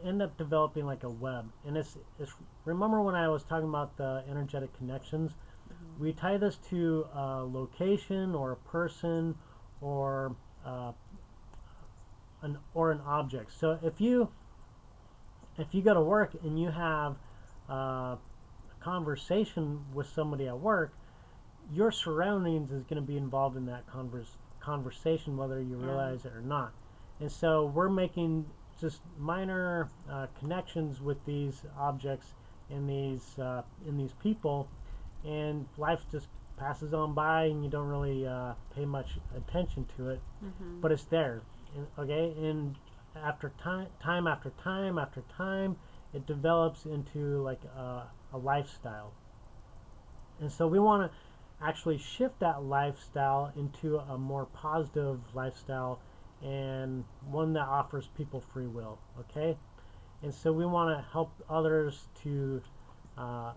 end up developing like a web, and it's remember when I was talking about the energetic connections? Mm-hmm. We tie this to a location or a person or an object. So if you go to work and you have a conversation with somebody at work, your surroundings is going to be involved in that conversation, whether you realize it or not. And so we're making just minor connections with these objects and these people, and life just passes on by, and you don't really pay much attention to it. Mm-hmm. But it's there, and after time after time, it develops into like a lifestyle. And so we want to actually shift that lifestyle into a more positive lifestyle, and one that offers people free will. Okay, and so we want to help others to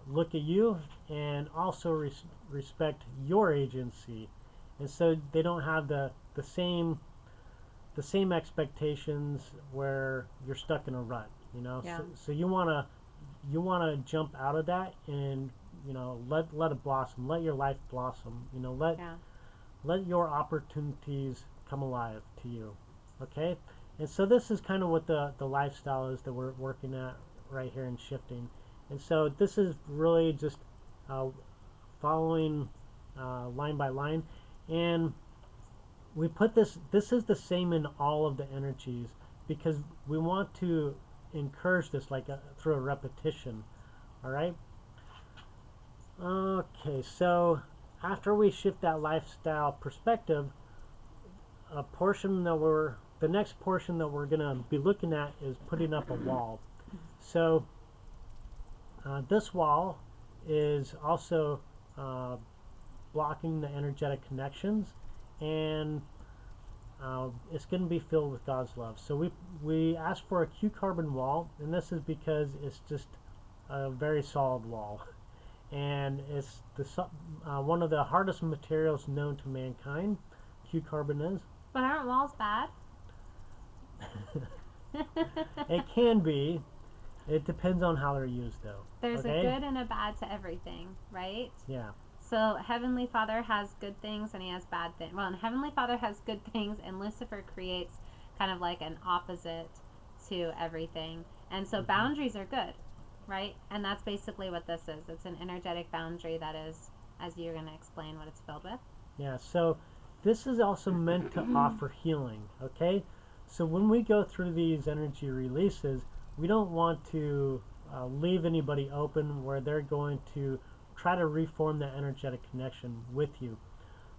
look at you and also respect your agency, and so they don't have the same expectations where you're stuck in a rut. Yeah. So you want to jump out of that, and let it blossom, let your life blossom, let your opportunities come alive to you. Okay, and so this is kind of what the lifestyle is that we're working at right here in shifting. And so this is really just following line by line, and we put this is the same in all of the energies, because we want to encourage this through a repetition. All right. Okay, so after we shift that lifestyle perspective, the next portion that we're going to be looking at is putting up a wall. So this wall is also blocking the energetic connections, and it's going to be filled with God's love. So we ask for a Q-carbon wall, and this is because it's just a very solid wall. And it's one of the hardest materials known to mankind. Q-carbon is. But aren't walls bad? It can be. It depends on how they're used, though. There's a good and a bad to everything, right? Yeah. So Heavenly Father has good things and he has bad things. Well, Heavenly Father has good things, and Lucifer creates kind of like an opposite to everything. And so boundaries are good. Right? And that's basically what this is. It's an energetic boundary that is, as you're going to explain what it's filled with. Yeah, so this is also meant to offer healing, okay? So when we go through these energy releases, we don't want to leave anybody open where they're going to try to reform the energetic connection with you.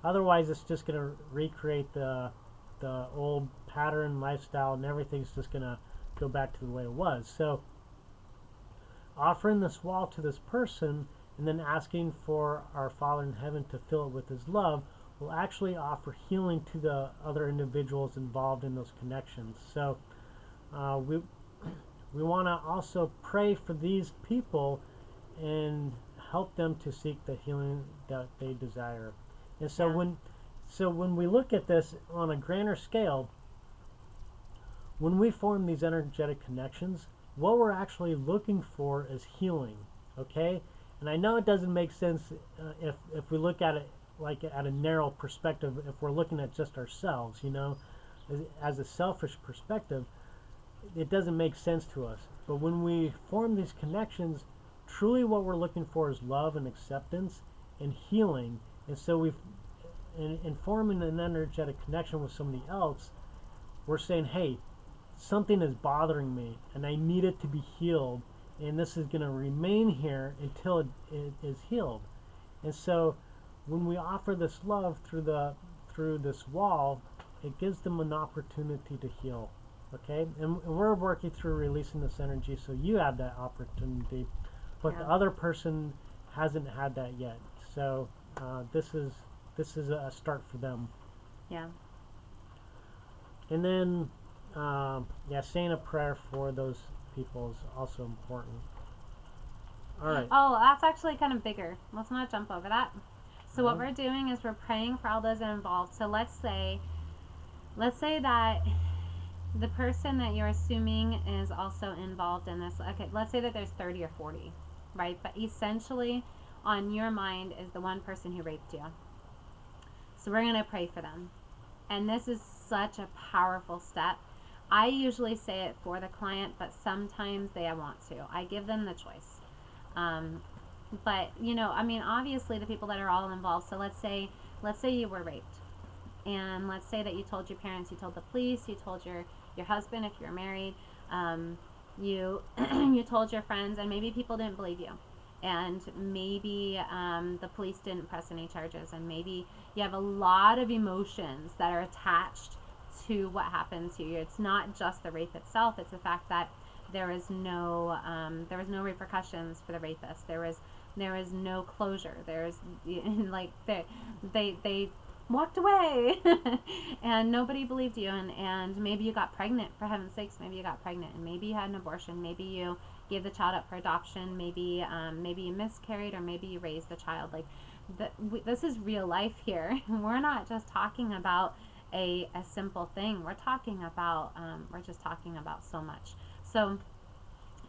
Otherwise, it's just going to recreate the old pattern, lifestyle, and everything's just going to go back to the way it was. So offering this wall to this person and then asking for our Father in heaven to fill it with his love will actually offer healing to the other individuals involved in those connections. So we want to also pray for these people and help them to seek the healing that they desire. And so when we look at this on a grander scale, when we form these energetic connections, what we're actually looking for is healing, okay? And I know it doesn't make sense if we look at it like at a narrow perspective, if we're looking at just ourselves, as a selfish perspective, it doesn't make sense to us. But when we form these connections, truly what we're looking for is love and acceptance and healing. And so in forming an energetic connection with somebody else, we're saying, hey, something is bothering me and I need it to be healed, and this is going to remain here until it is healed. And so when we offer this love through this wall, it gives them an opportunity to heal. Okay, and we're working through releasing this energy so you have that opportunity, but Yeah. the other person hasn't had that yet. So this is a start for them. Yeah. And then saying a prayer for those people is also important. All right. Oh, that's actually kind of bigger. Let's not jump over that. So what we're doing is we're praying for all those involved. So let's say that the person that you're assuming is also involved in this. Okay, let's say that there's 30 or 40, right? But essentially, on your mind is the one person who raped you. So we're going to pray for them. And this is such a powerful step. I usually say it for the client, but sometimes they want to. I give them the choice. But, obviously the people that are all involved. So let's say you were raped. And let's say that you told your parents, you told the police, you told your husband if you're married, you you told your friends, and maybe people didn't believe you. And maybe the police didn't press any charges, and maybe you have a lot of emotions that are attached to what happened to you. It's not just the rape itself, it's the fact that there was no repercussions for the rapist. There was no closure. They walked away and nobody believed you, and maybe you got pregnant, for heaven's sakes. Maybe you got pregnant, and maybe you had an abortion, maybe you gave the child up for adoption, maybe you miscarried, or maybe you raised the child. This is real life here. We're not just talking about a simple thing. We're talking about just talking about so much. So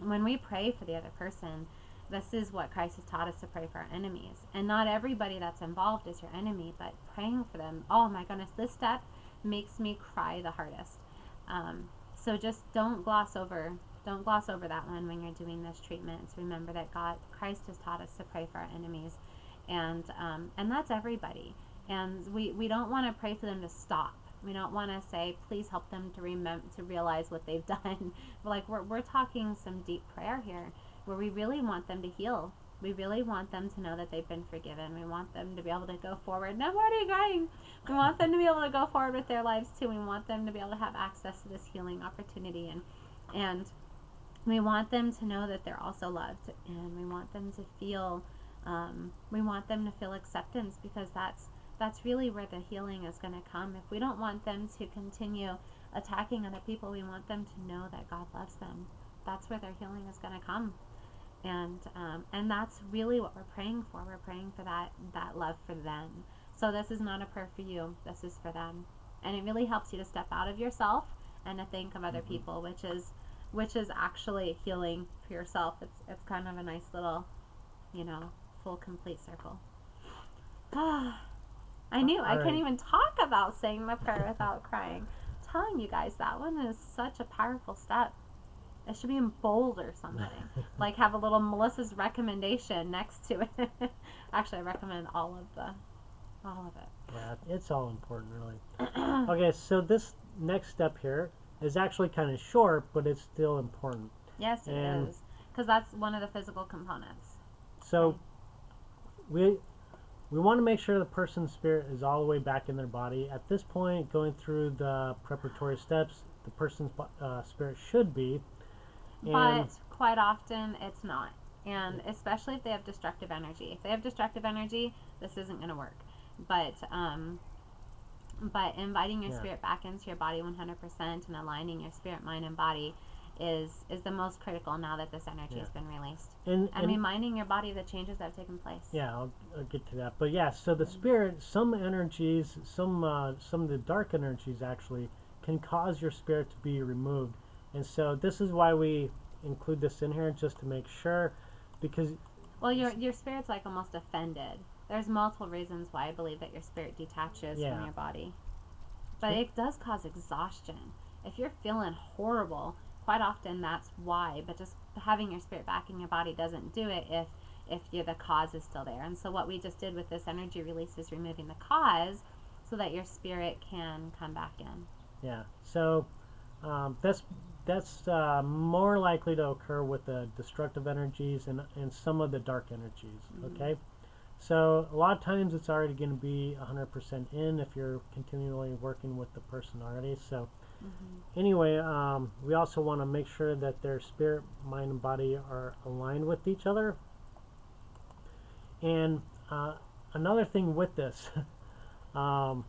when we pray for the other person, this is what Christ has taught us, to pray for our enemies. And not everybody that's involved is your enemy, but praying for them. Oh my goodness, this step makes me cry the hardest. So just don't gloss over that one when you're doing this treatment. So remember that Christ has taught us to pray for our enemies, and that's everybody. And we don't want to pray for them to stop. We don't want to say, please help them to realize what they've done. We're talking some deep prayer here, where we really want them to heal. We really want them to know that they've been forgiven. We want them to be able to go forward. No more crying. We want them to be able to go forward with their lives too. We want them to be able to have access to this healing opportunity, and we want them to know that they're also loved, and we want them to feel acceptance, because that's really where the healing is going to come. If we don't want them to continue attacking other people, we want them to know that God loves them. That's where their healing is going to come. And that's really what we're praying for. We're praying for that love for them. So this is not a prayer for you. This is for them. And it really helps you to step out of yourself and to think of other people, which is actually healing for yourself. It's kind of a nice little, full complete circle. I knew I couldn't even talk about saying the prayer without crying. I'm telling you guys, that one is such a powerful step. It should be in bold or something. Have a little Melissa's recommendation next to it. Actually, I recommend all of it. Yeah, it's all important, really. Okay, so this next step here is actually kind of short, but it's still important. Yes, it is. Because that's one of the physical components. So we want to make sure the person's spirit is all the way back in their body. At this point, going through the preparatory steps, the person's spirit should be. But quite often, it's not. And especially if they have destructive energy. If they have destructive energy, this isn't going to work. But inviting your spirit back into your body 100% and aligning your spirit, mind, and body is the most critical now that this energy has been released. And reminding your body of the changes that have taken place. Yeah, I'll get to that. But yeah, so the spirit, some energies, some of the dark energies actually can cause your spirit to be removed. And so this is why we include this in here, just to make sure, because... Well, your spirit's almost offended. There's multiple reasons why I believe that your spirit detaches from your body. But it does cause exhaustion. If you're feeling horrible, quite often that's why. But just having your spirit back in your body doesn't do it if the cause is still there. And so what we just did with this energy release is removing the cause so that your spirit can come back in. Yeah. So that's more likely to occur with the destructive energies and some of the dark energies. Okay. So a lot of times it's already going to be 100% in if you're continually working with the person already. So anyway, we also want to make sure that their spirit, mind, and body are aligned with each other. And another thing with this, I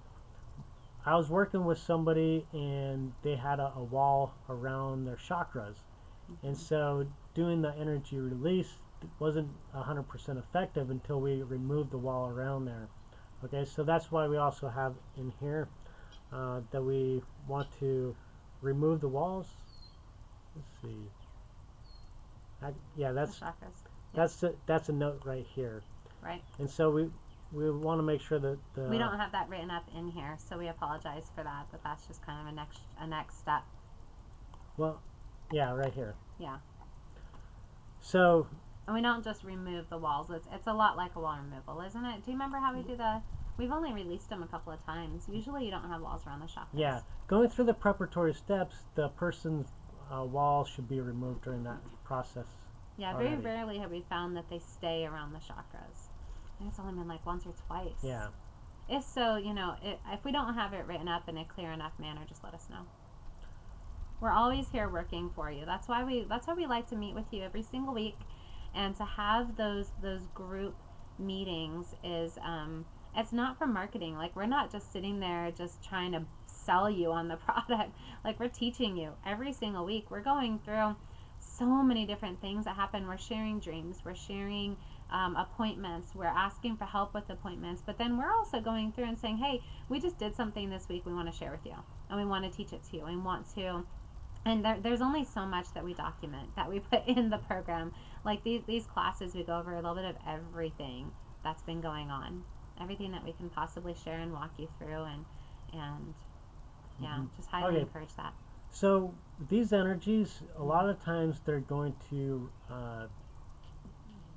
was working with somebody and they had a wall around their chakras. And so doing the energy release wasn't 100% effective until we removed the wall around there. Okay, so that's why we also have in here that we want to remove the walls. Let's see. Yeah, that's The chakras. that's a note right here. Right. And so we want to make sure that We don't have that written up in here, so we apologize for that. But that's just kind of a next step. Well, yeah, right here. Yeah. So. And we don't just remove the walls. It's a lot like a wall removal, isn't it? Do you remember how we do the? We've only released them a couple of times. Usually, you don't have walls around the chakras. Yeah, going through the preparatory steps, the person's wall should be removed during that process. Yeah, already. very rarely have we found that they stay around the chakras. I think it's only been like once or twice. Yeah. If so, if we don't have it written up in a clear enough manner, just let us know. We're always here working for you. That's why we like to meet with you every single week, and to have those group meetings is it's not for marketing. Like, we're not just sitting there just trying to sell you on the product. Like, we're teaching you every single week. We're going through so many different things that happen. We're sharing dreams. We're sharing appointments. We're asking for help with appointments. But then we're also going through and saying, hey, we just did something this week we want to share with you. And we want to teach it to you. We want to... And there's only so much that we document, that we put in the program. Like these classes, we go over a little bit of everything that's been going on. Everything that we can possibly share and walk you through. And yeah, just highly encourage that. So these energies, a lot of times they're going to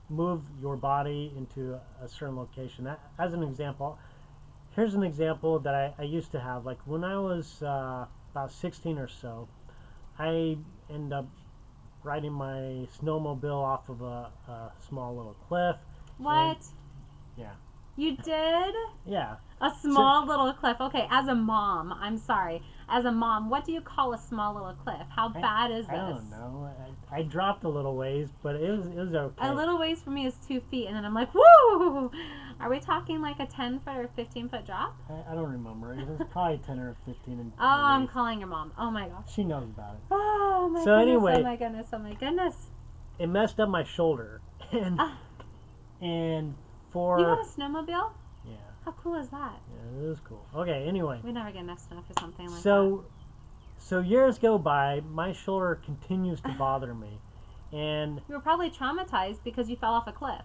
move your body into a certain location. As an example, here's an example that I used to have. Like when I was about 16 or so, I ended up riding my snowmobile off of a small little cliff. What? Yeah. You did? Yeah. A small little cliff. Okay, as a mom, I'm sorry. As a mom, what do you call a small little cliff? How bad is this? I don't know. I dropped a little ways, but it was okay. A little ways for me is 2 feet, and then I'm like, woo! Are we talking like a 10-foot or 15-foot drop? I don't remember. It was probably 10 or 15. Oh, I'm calling your mom. Oh my gosh. She knows about it. Oh my So goodness, anyway, oh my goodness, oh my goodness. It messed up my shoulder. And for... You got a snowmobile? Yeah. How cool is that? Yeah, it was cool. Okay, anyway. We never get enough snow for something like that. So years go by, my shoulder continues to bother me. And you were probably traumatized because you fell off a cliff.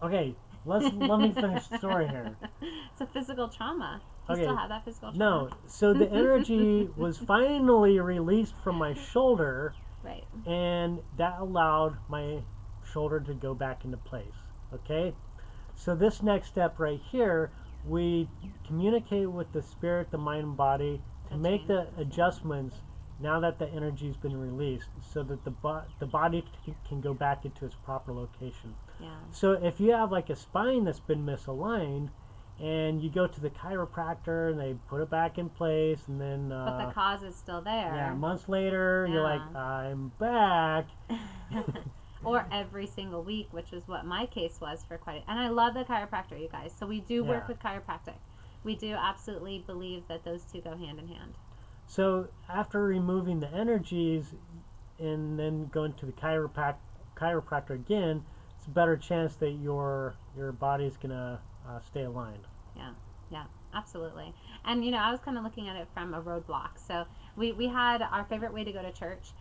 okay, let me finish the story here. It's a physical trauma. You Okay. still have that physical trauma? No, so the energy was finally released from my shoulder, Right. and that allowed my shoulder to go back into place. Okay? So this next step right here, we communicate with the spirit, the mind, and body to make the adjustments now that the energy's been released, so that the body can go back into its proper location. Yeah. So if you have like a spine that's been misaligned, and you go to the chiropractor and they put it back in place, and then But the cause is still there. yeah, months later you're like, I'm back. Or every single week, which is what my case was for and I love the chiropractor, you guys. So we do work with chiropractic. We do absolutely believe that those two go hand in hand. So after removing the energies and then going to the chiropractor again, it's a better chance that your body's gonna stay aligned. Yeah, absolutely. And I was kind of looking at it from a roadblock. So we had our favorite way to go to church.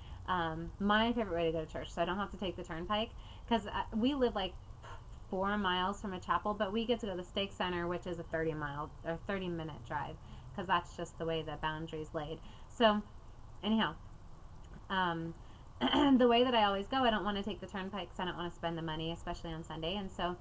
My favorite way to go to church, so I don't have to take the turnpike, because we live like 4 miles from a chapel, but we get to go to the Stake Center, which is a 30-minute drive, because that's just the way the boundaries laid. So anyhow, the way that I always go, I don't want to take the turnpike because I don't want to spend the money, especially on Sunday. And so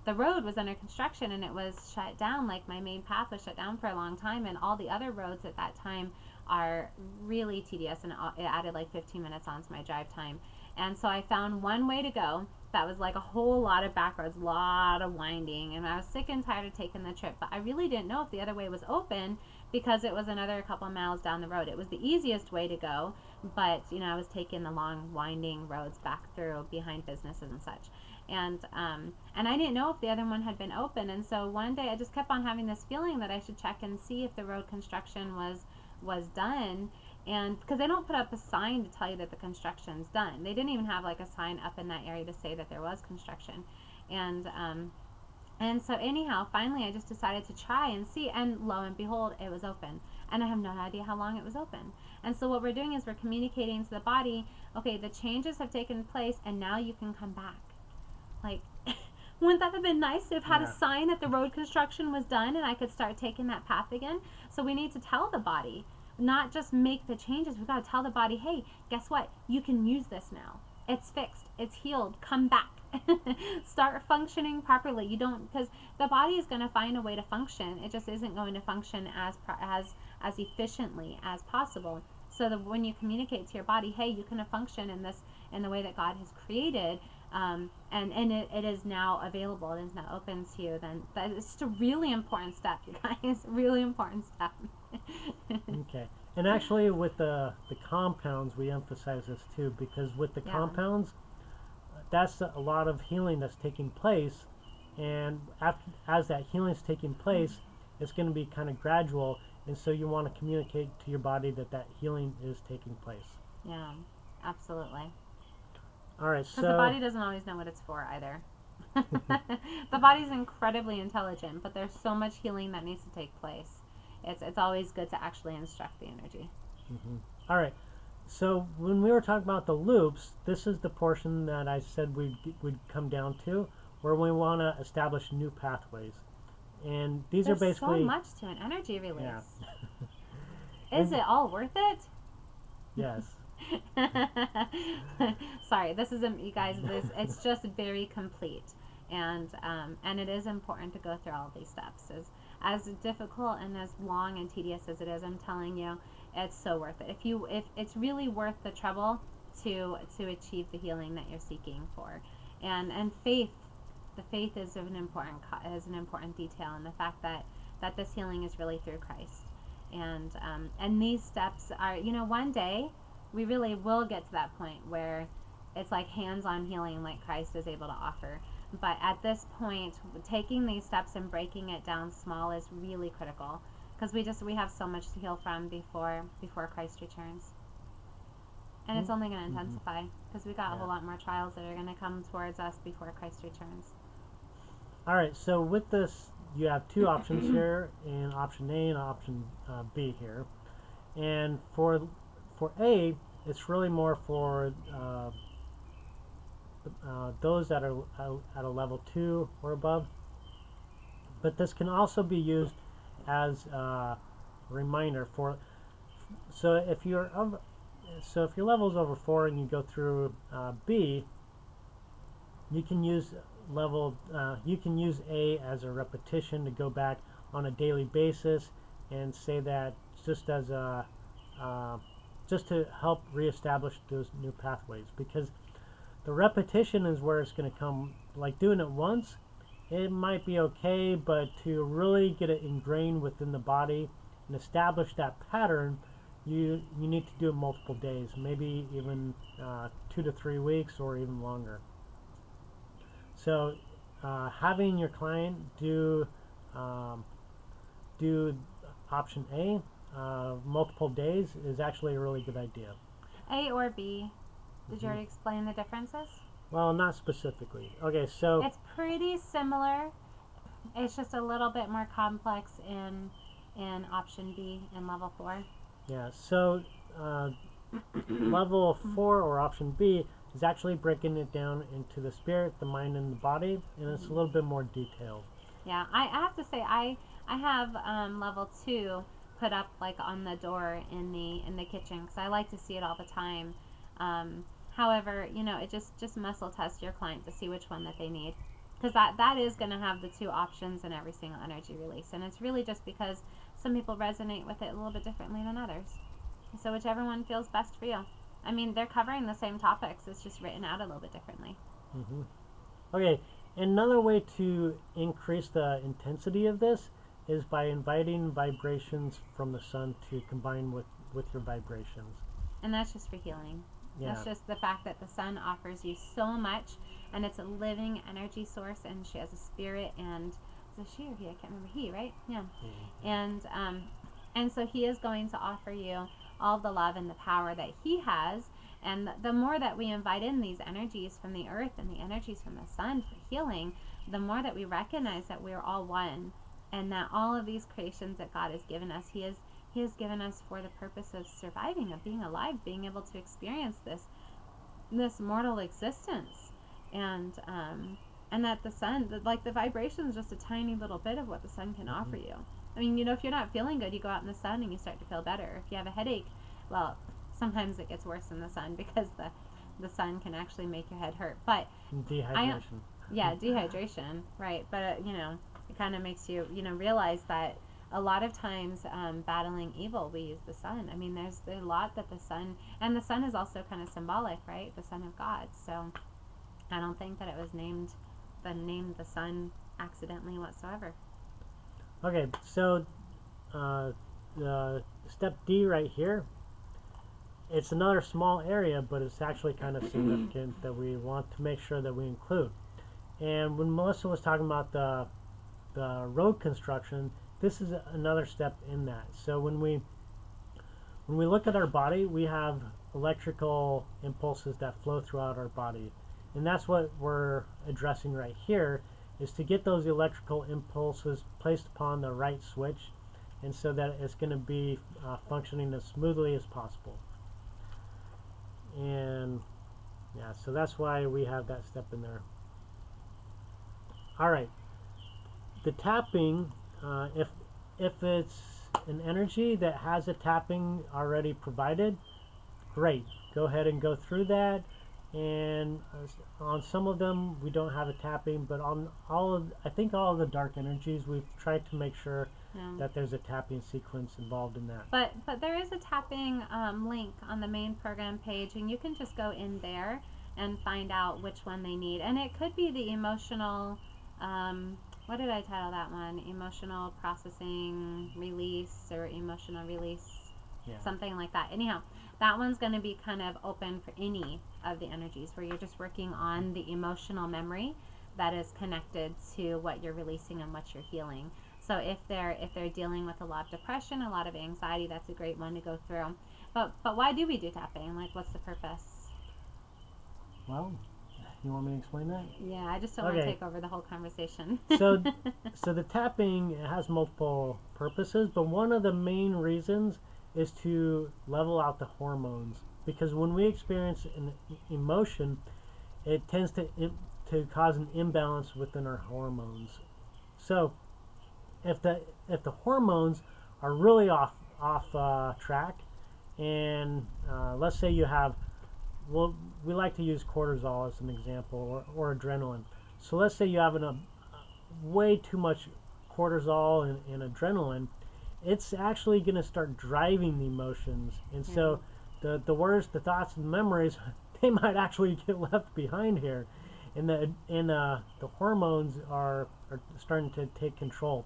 the road was under construction and it was shut down. Like my main path was shut down for a long time, and all the other roads at that time are really tedious, and it added like 15 minutes onto my drive time. And so I found one way to go that was like a whole lot of back roads, a lot of winding, and I was sick and tired of taking the trip. But I really didn't know if the other way was open because it was another couple of miles down the road. It was the easiest way to go, but I was taking the long winding roads back through behind businesses and such. And I didn't know if the other one had been open. And so one day I just kept on having this feeling that I should check and see if the road construction was done. And because they don't put up a sign to tell you that the construction's done. They didn't even have like a sign up in that area to say that there was construction. And so anyhow, finally I just decided to try and see, and lo and behold, it was open. And I have no idea how long it was open. And so what we're doing is we're communicating to the body, okay, the changes have taken place and now you can come back. Like, wouldn't that have been nice to have had a sign that the road construction was done and I could start taking that path again? So we need to tell the body, not just make the changes. We've got to tell the body, hey, guess what? You can use this now. It's fixed. It's healed. Come back. Start functioning properly. You don't, because the body is going to find a way to function. It just isn't going to function as efficiently as possible. So that when you communicate to your body, hey, you can function in the way that God has created, and it is now available, it is now open to you, then that is just a really important step, you guys. Really important step. Okay. And actually with the compounds, we emphasize this too, because with the compounds, that's a lot of healing that's taking place, and as that healing is taking place, it's going to be kind of gradual, and so you want to communicate to your body that healing is taking place. Yeah, absolutely. All right, so because the body doesn't always know what it's for either. The body's incredibly intelligent, but there's so much healing that needs to take place. It's always good to actually instruct the energy. All right. So when we were talking about the loops, this is the portion that I said we'd come down to, where we want to establish new pathways. And these There's are basically so much to an energy release. Yeah. Is it all worth it? Yes. Sorry, this isn't, you guys. It's just very complete, and it is important to go through all of these steps. As difficult and as long and tedious as it is, I'm telling you, it's so worth it. If it's really worth the trouble to achieve the healing that you're seeking for, and faith. The faith is an important detail, and the fact that this healing is really through Christ, and these steps are, one day we really will get to that point where it's like hands-on healing like Christ is able to offer. But at this point, taking these steps and breaking it down small is really critical, because we have so much to heal from before Christ returns. And it's only going to intensify, because we got a whole lot more trials that are going to come towards us before Christ returns. All right, so with this, you have two options here, in option A and option B here. And for A, it's really more for those that are at a level 2 or above. But this can also be used as a reminder for. So if your level is over 4 and you go through B, you can use A as a repetition to go back on a daily basis and say that just as a just to help reestablish those new pathways, because the repetition is where it's going to come. Like doing it once, it might be okay, but to really get it ingrained within the body and establish that pattern, you need to do it multiple days, maybe even 2 to 3 weeks or even longer. So having your client do option A multiple days is actually a really good idea. A or B? Did you already explain the differences? Well, not specifically. Okay, so it's pretty similar. It's just a little bit more complex in option B in level 4. Yeah, so level 4 or option B is actually breaking it down into the spirit, the mind, and the body, and it's a little bit more detailed. Yeah, I have to say, I I have level 2 put up like on the door in the kitchen because I like to see it all the time. However, it just muscle test your client to see which one that they need, because that is going to have the 2 options in every single energy release, and it's really just because some people resonate with it a little bit differently than others. So whichever one feels best for you. I mean, they're covering the same topics. It's just written out a little bit differently. Mm-hmm. Okay, another way to increase the intensity of this is by inviting vibrations from the sun to combine with your vibrations. And that's just for healing. Yeah. That's just the fact that the sun offers you so much, and it's a living energy source, and she has a spirit, and is it she or he? I can't remember. He, right? Yeah. Mm-hmm. And so he is going to offer you all the love and the power that he has. And the more that we invite in these energies from the earth and the energies from the sun for healing, the more that we recognize that we're all one, and that all of these creations that God has given us, He has given us for the purpose of surviving, of being alive, being able to experience this mortal existence, and that the sun, like the vibration, is just a tiny little bit of what the sun can offer you. I mean, if you're not feeling good, you go out in the sun and you start to feel better. If you have a headache, well, sometimes it gets worse in the sun because the sun can actually make your head hurt. But dehydration. Dehydration, right? But it kind of makes you realize that a lot of times battling evil, we use the sun. I mean, there's a lot that the sun, and the sun is also kind of symbolic, right? The Son of God. So I don't think that it was named the sun accidentally whatsoever. Okay, so the step D right here, it's another small area, but it's actually kind of significant that we want to make sure that we include. And when Melissa was talking about the road construction, this is another step in that. So when we look at our body, we have electrical impulses that flow throughout our body. And that's what we're addressing right here, is to get those electrical impulses placed upon the right switch, and so that it's going to be functioning as smoothly as possible. And yeah, so that's why we have that step in there. All right, the tapping, if it's an energy that has a tapping already provided, great. Go ahead and go through that. And on some of them we don't have a tapping, but on I think all of the dark energies, we've tried to make sure that there's a tapping sequence involved in that. But there is a tapping link on the main program page, and you can just go in there and find out which one they need. And it could be the emotional, what did I title that one? Emotional processing release, or emotional release, something like that. Anyhow, that one's going to be kind of open for any of the energies, where you're just working on the emotional memory that is connected to what you're releasing and what you're healing. So if they're dealing with a lot of depression, a lot of anxiety, that's a great one to go through. But why do we do tapping? Like, what's the purpose? Well, you want me to explain that? Yeah, I just don't want to take over the whole conversation. So the tapping has multiple purposes, but one of the main reasons is to level out the hormones, because when we experience an emotion, it tends to cause an imbalance within our hormones. So if the hormones are really off track, and let's say you have, well, we like to use cortisol as an example, or adrenaline. So let's say you have way too much cortisol and adrenaline, it's actually going to start driving the emotions, and so the words, the thoughts, and the memories, they might actually get left behind here, and the hormones are starting to take control.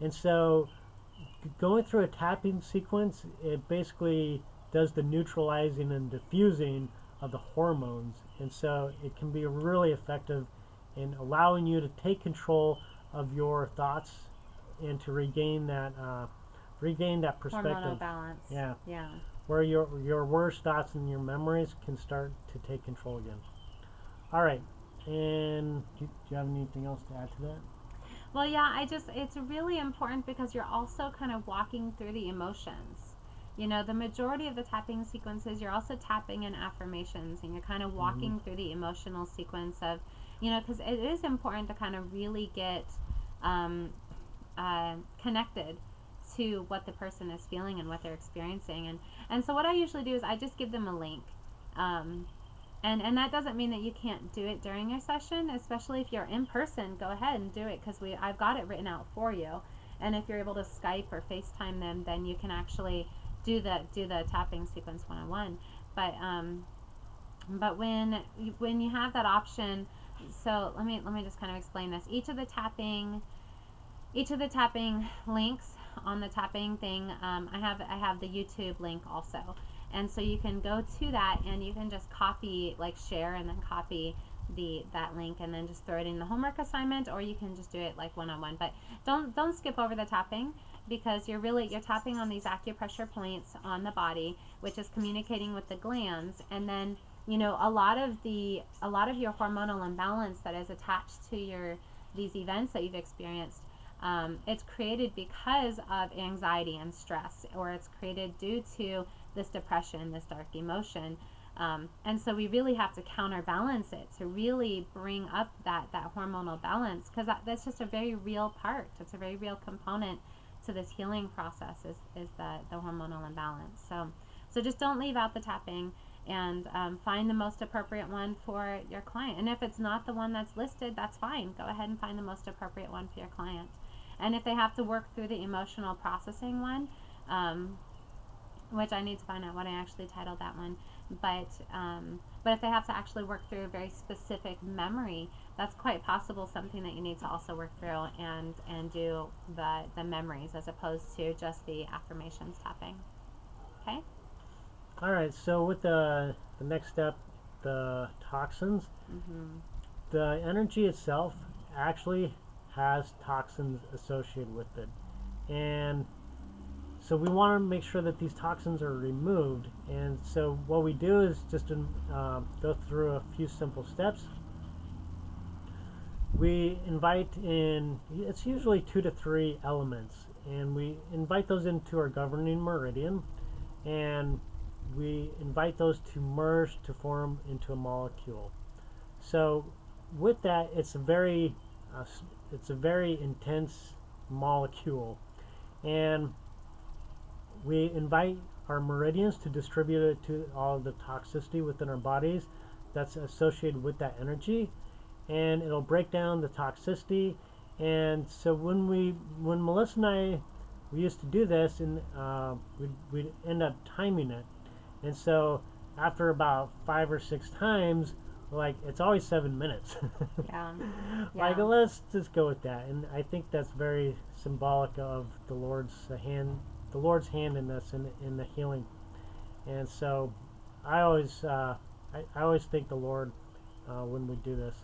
And so going through a tapping sequence, it basically does the neutralizing and diffusing of the hormones, and so it can be really effective in allowing you to take control of your thoughts and to regain that perspective. Hormonal balance. Yeah. Yeah. Where your worst thoughts and your memories can start to take control again. All right. And do you have anything else to add to that? Well, yeah, it's really important because you're also kind of walking through the emotions. The majority of the tapping sequences, you're also tapping in affirmations, and you're kind of walking through the emotional sequence of, because it is important to kind of really get connected to what the person is feeling and what they're experiencing. And so what I usually do is I just give them a link. And that doesn't mean that you can't do it during your session, especially if you're in person. Go ahead and do it, because I've got it written out for you. And if you're able to Skype or FaceTime them, then you can actually do the tapping sequence one-on-one. But when you have that option, so let me just kind of explain this. Each of the tapping links on the tapping thing, I have the YouTube link also, and so you can go to that and you can just copy, like share, and then copy that link and then just throw it in the homework assignment, or you can just do it like one-on-one. But don't skip over the tapping, because you're tapping on these acupressure points on the body, which is communicating with the glands. And then a lot of your hormonal imbalance that is attached to these events that you've experienced, it's created because of anxiety and stress, or it's created due to this depression, this dark emotion. And so we really have to counterbalance it to really bring up that hormonal balance, because that's just a very real part. It's a very real component to this healing process, is the hormonal imbalance. So just don't leave out the tapping, and find the most appropriate one for your client. And if it's not the one that's listed, that's fine. Go ahead and find the most appropriate one for your client. And if they have to work through the emotional processing one, which I need to find out what I actually titled that one, but if they have to actually work through a very specific memory, that's quite possible something that you need to also work through and do the memories, as opposed to just the affirmations tapping. Okay? All right, so with the next step, the toxins, the energy itself actually has toxins associated with it. And so we want to make sure that these toxins are removed. And so what we do is just go through a few simple steps. We invite in, it's usually 2 to 3 elements, and we invite those into our governing meridian, and we invite those to merge to form into a molecule. So with that, it's a very intense molecule, and we invite our meridians to distribute it to all the toxicity within our bodies that's associated with that energy, and it'll break down the toxicity. And so when Melissa and I, we used to do this, and we'd end up timing it. And so after about 5 or 6 times, like, it's always 7 minutes. Yeah. Like, let's just go with that. And I think that's very symbolic of the Lord's hand in this, in the healing. And so I always thank the Lord when we do this.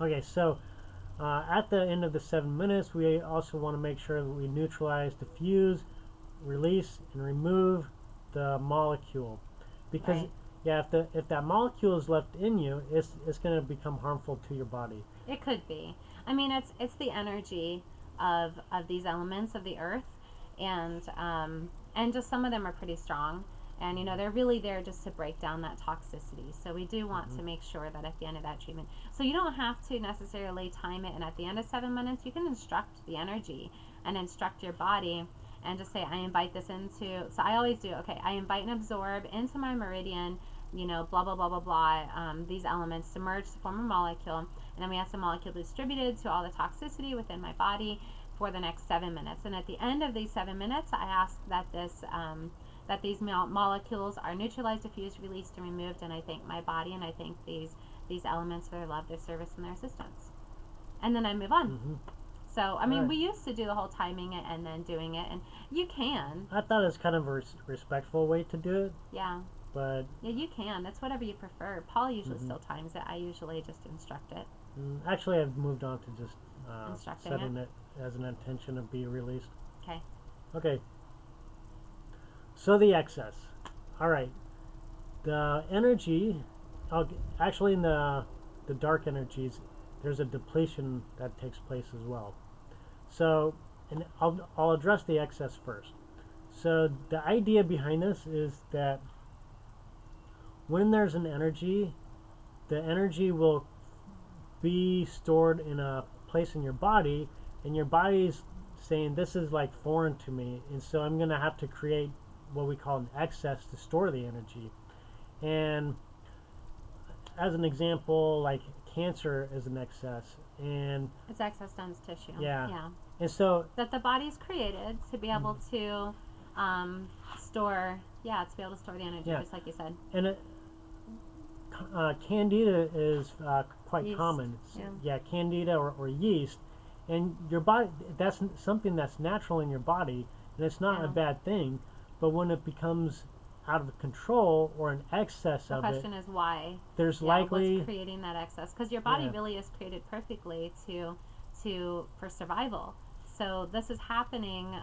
Okay, so at the end of the 7 minutes, we also want to make sure that we neutralize, diffuse, release, and remove the molecule, because if that molecule is left in you, it's going to become harmful to your body. It could be. I mean, it's the energy of these elements of the earth, and just some of them are pretty strong, and they're really there just to break down that toxicity. So we do want to make sure that at the end of that treatment, so you don't have to necessarily time it, and at the end of 7 minutes you can instruct the energy and instruct your body and just say, I invite this into, so I always do, okay, I invite and absorb into my meridian, blah, blah, blah, blah, blah, these elements to merge to form a molecule, and then we ask the molecule to be distributed to all the toxicity within my body for the next 7 minutes. And at the end of these 7 minutes, I ask that these molecules are neutralized, diffused, released, and removed, and I thank my body, and I thank these elements for their love, their service, and their assistance. And then I move on. So, I mean, we used to do the whole timing it and then doing it, and you can. I thought it was kind of a respectful way to do it. Yeah. But yeah, you can. That's whatever you prefer. Paul usually still times it. I usually just instruct it. Actually, I've moved on to just setting it as an intention to be released. Okay. Okay. So the excess. All right. The energy, actually in the dark energies, there's a depletion that takes place as well. So, and I'll address the excess first. So the idea behind this is that when there's an energy, the energy will be stored in a place in your body, and your body's saying this is like foreign to me, and so I'm going to have to create what we call an excess to store the energy. And as an example, like cancer is an excess, and It's excess dense tissue. Yeah. Yeah. and so That the body's created to be able to store, to be able to store the energy, Yeah. just like you said. and candida is quite Yeast, common. yeah. Candida or yeast, and your body, that's something that's natural in your body, and it's not a Yeah. bad thing. But when it becomes out of control or an excess The of it, question is why. there's Yeah, likely what's creating that excess? Because your body Yeah. really is created perfectly for survival. So this is happening.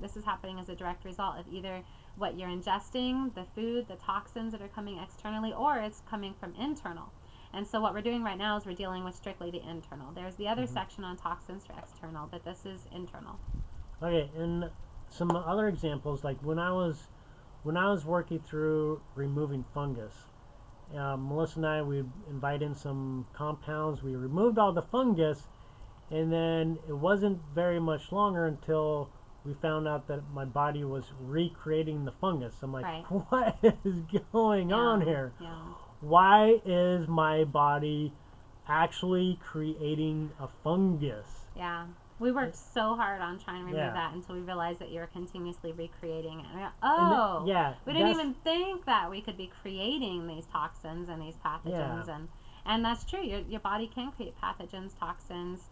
This is happening as a direct result of either what you're ingesting, the food, the toxins that are coming externally, or it's coming from internal. And so what we're doing right now is we're dealing with strictly the internal. There's the other section on toxins for external, but this is internal. Okay, and some other examples, like when I was working through removing fungus, Melissa and I, we invite in some compounds. We removed all the fungus, and then it wasn't very much longer until we found out that my body was recreating the fungus. I'm like, Right. what is going on here? Yeah. Why is my body actually creating a fungus? Yeah. We worked so hard on trying to remove Yeah. that until we realized that you were continuously recreating it. And we go, And oh, we didn't that's- even think that we could be creating these toxins and these pathogens. And that's true. Your body can create pathogens, toxins,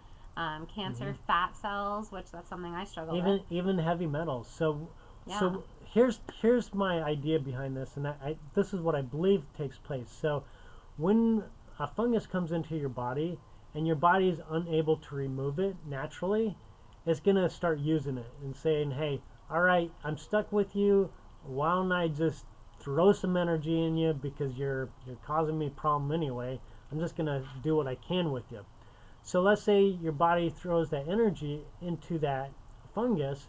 cancer, fat cells, which that's something I struggle with. even heavy metals. So Yeah. here's my idea behind this, and this is what I believe takes place. So when a fungus comes into your body and your body is unable to remove it naturally, it's gonna start using it and saying, hey, all right, I'm stuck with you. Why don't I just throw some energy in you, because you're causing me problem anyway. I'm just gonna do what I can with you. So let's say your body throws that energy into that fungus,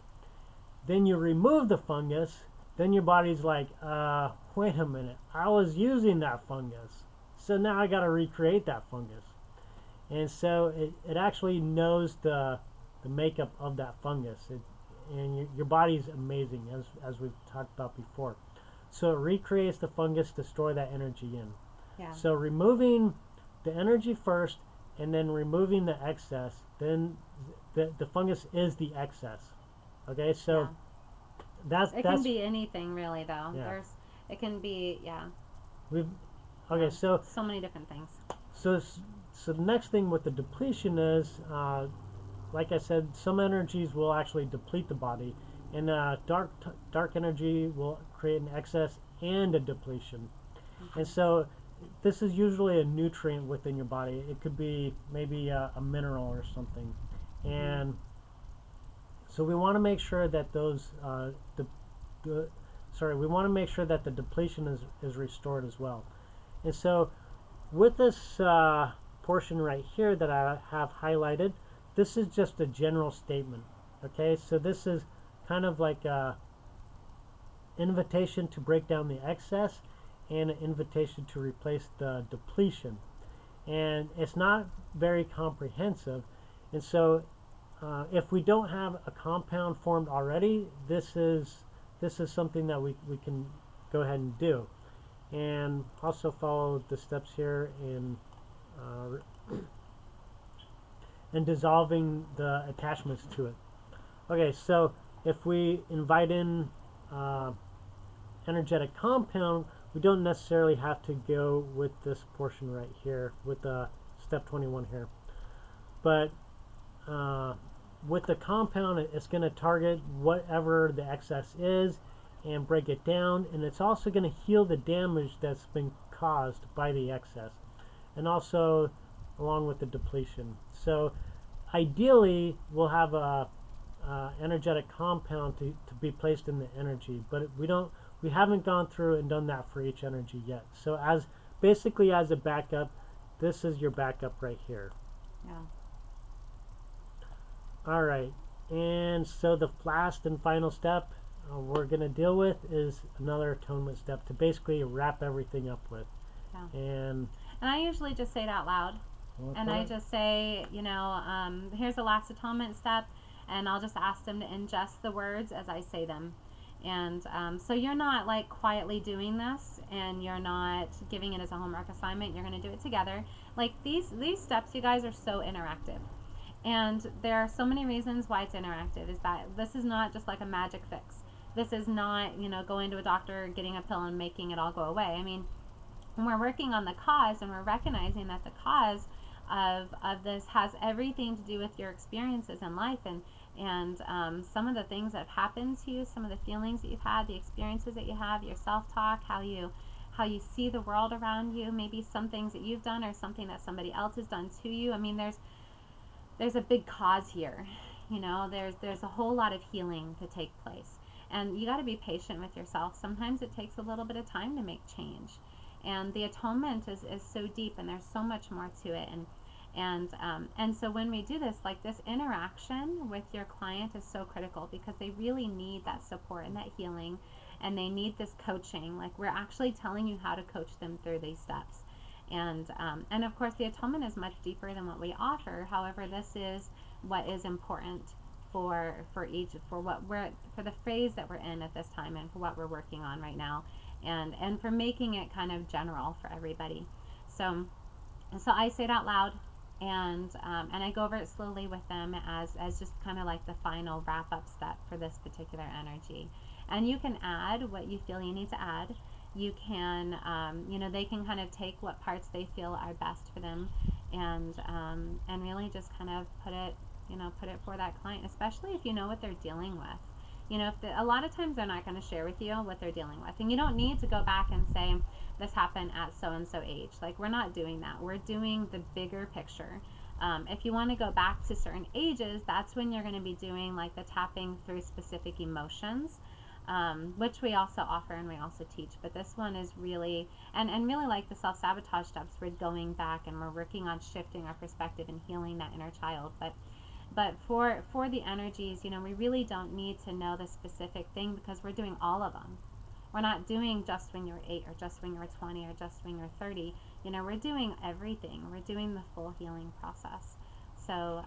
then you remove the fungus, then your body's like, wait a minute, I was using that fungus, so now I got to recreate that fungus. And so it actually knows the makeup of that fungus, and your body's amazing, as we've talked about before. So it recreates the fungus to store that energy in. Yeah. So removing the energy first, and then removing the excess, then the fungus is the excess. Okay, so Yeah. that's It can be anything, really, though. Yeah. It can be, we've okay. Yeah. So so many different things. so the next thing with the depletion is, like I said, some energies will actually deplete the body, and dark energy will create an excess and a depletion. And so this is usually a nutrient within your body. It could be maybe a mineral or something, and so we want to make sure that those we want to make sure that the depletion is restored as well. And so with this portion right here that I have highlighted, this is just a general statement. Okay, so this is kind of like a invitation to break down the excess and an invitation to replace the depletion. And it's not very comprehensive. And so if we don't have a compound formed already, this is something that we can go ahead and do. And also follow the steps here in dissolving the attachments to it. Okay, so if we invite in energetic compound, we don't necessarily have to go with this portion right here, with step 21 here. But with the compound, it's going to target whatever the excess is and break it down, and it's also going to heal the damage that's been caused by the excess, and also along with the depletion. So ideally, we'll have a energetic compound to be placed in the energy, but we haven't gone through and done that for each energy yet. So basically as a backup, this is your backup right here. Yeah. All right, and so the last and final step we're going to deal with is another atonement step to basically wrap everything up with. Yeah. And I usually just say it out loud. And I just say, here's the last atonement step, and I'll just ask them to ingest the words as I say them. And so you're not like quietly doing this, and you're not giving it as a homework assignment. You're going to do it together. Like these steps, you guys, are so interactive. And there are so many reasons why it's interactive. Is that this is not just like a magic fix. This is not, going to a doctor, getting a pill, and making it all go away. I mean, when we're working on the cause and we're recognizing that the cause of this has everything to do with your experiences in life, and some of the things that have happened to you, some of the feelings that you've had, the experiences that you have, your self-talk, how you see the world around you, maybe some things that you've done or something that somebody else has done to you. I mean, there's a big cause here. There's a whole lot of healing to take place. And you got to be patient with yourself. Sometimes it takes a little bit of time to make change. And the atonement is so deep, and there's so much more to it. And so when we do this, like this interaction with your client is so critical, because they really need that support and that healing, and they need this coaching. Like, we're actually telling you how to coach them through these steps. And of course, the atonement is much deeper than what we offer. However, this is what is important for the phase that we're in at this time, and for what we're working on right now, and for making it kind of general for everybody. So I say it out loud, and I go over it slowly with them as just kind of like the final wrap up step for this particular energy. And you can add what you feel you need to add. You can, they can kind of take what parts they feel are best for them, and really just kind of put it for that client, especially if you know what they're dealing with. A lot of times they're not going to share with you what they're dealing with, and you don't need to go back and say, this happened at so-and-so age. Like, we're not doing that. We're doing the bigger picture. If you want to go back to certain ages, that's when you're going to be doing like the tapping through specific emotions, which we also offer and we also teach. But this one is really, and really like the self-sabotage steps, we're going back and we're working on shifting our perspective and healing that inner child. But for the energies, we really don't need to know the specific thing, because we're doing all of them. We're not doing just when you're 8 or just when you're 20 or just when you're 30. We're doing everything. We're doing the full healing process. So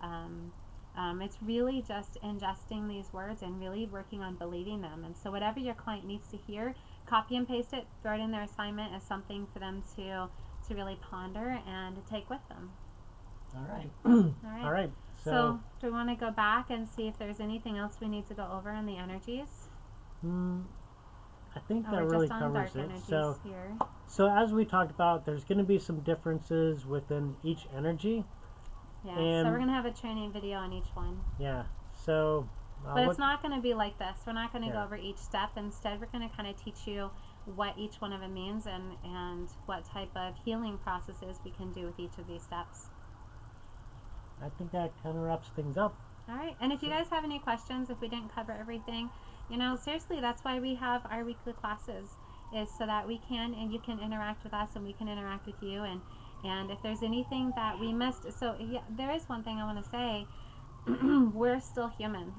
it's really just ingesting these words and really working on believing them. And so whatever your client needs to hear, copy and paste it, throw it in their assignment as something for them to really ponder and to take with them. All right. All right. So do we want to go back and see if there's anything else we need to go over in the energies? I think that really covers it. So as we talked about, there's going to be some differences within each energy. Yeah, so we're going to have a training video on each one. Yeah, so... but it's not going to be like this. We're not going to go over each step. Instead, we're going to kind of teach you what each one of them means, and what type of healing processes we can do with each of these steps. I think that kind of wraps things up. All right, and if you guys have any questions, if we didn't cover everything, seriously, that's why we have our weekly classes, is so that you can interact with us and we can interact with you. And if there's anything that we missed, so yeah, there is one thing I want to say. We're still human.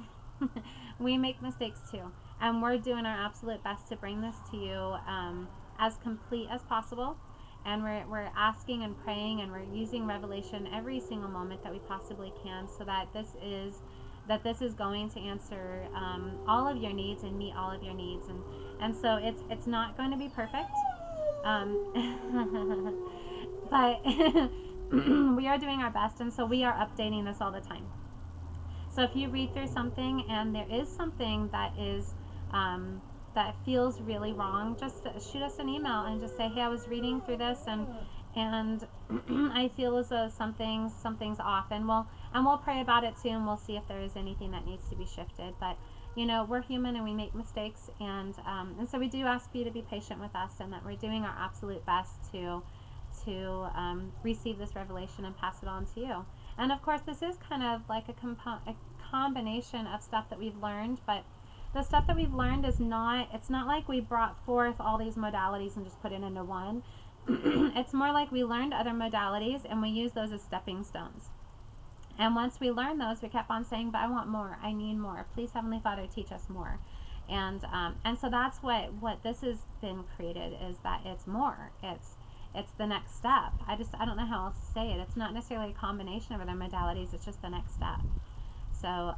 We make mistakes too, and we're doing our absolute best to bring this to you as complete as possible. And we're asking and praying, and we're using revelation every single moment that we possibly can, so that this is going to answer all of your needs and meet all of your needs. And so it's not going to be perfect, but we are doing our best, and so we are updating this all the time. So if you read through something and there is something that is that feels really wrong, just shoot us an email and just say, hey, I was reading through this, and I feel as though something's off, and we'll pray about it too, and we'll see if there is anything that needs to be shifted. But we're human and we make mistakes, and so we do ask you to be patient with us, and that we're doing our absolute best to receive this revelation and pass it on to you. And of course, this is kind of like a combination of stuff that we've learned, but the stuff that we've learned it's not like we brought forth all these modalities and just put it into one. It's more like we learned other modalities and we use those as stepping stones. And once we learned those, we kept on saying, but I want more, I need more. Please, Heavenly Father, teach us more. And so that's what this has been created, is that it's more. it's the next step. I don't know how else to say it. It's not necessarily a combination of other modalities. It's just the next step. So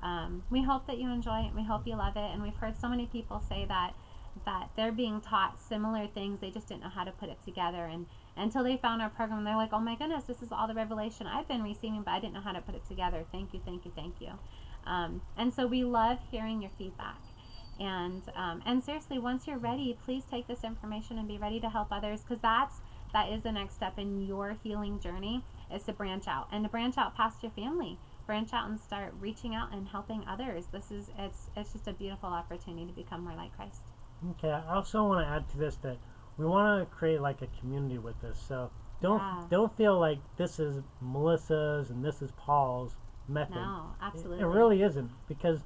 we hope that you enjoy it. We hope you love it. And we've heard so many people say that they're being taught similar things. They just didn't know how to put it together. And until they found our program, they're like, oh my goodness, this is all the revelation I've been receiving, but I didn't know how to put it together. Thank you, thank you, thank you. And so we love hearing your feedback. And seriously, once you're ready, please take this information and be ready to help others, because that is the next step in your healing journey, is to branch out and to branch out past your family. Branch out and start reaching out and helping others. It's just a beautiful opportunity to become more like Christ. Okay, I also want to add to this that we want to create like a community with this. So don't feel like this is Melissa's and this is Paul's method. No, absolutely. It really isn't, because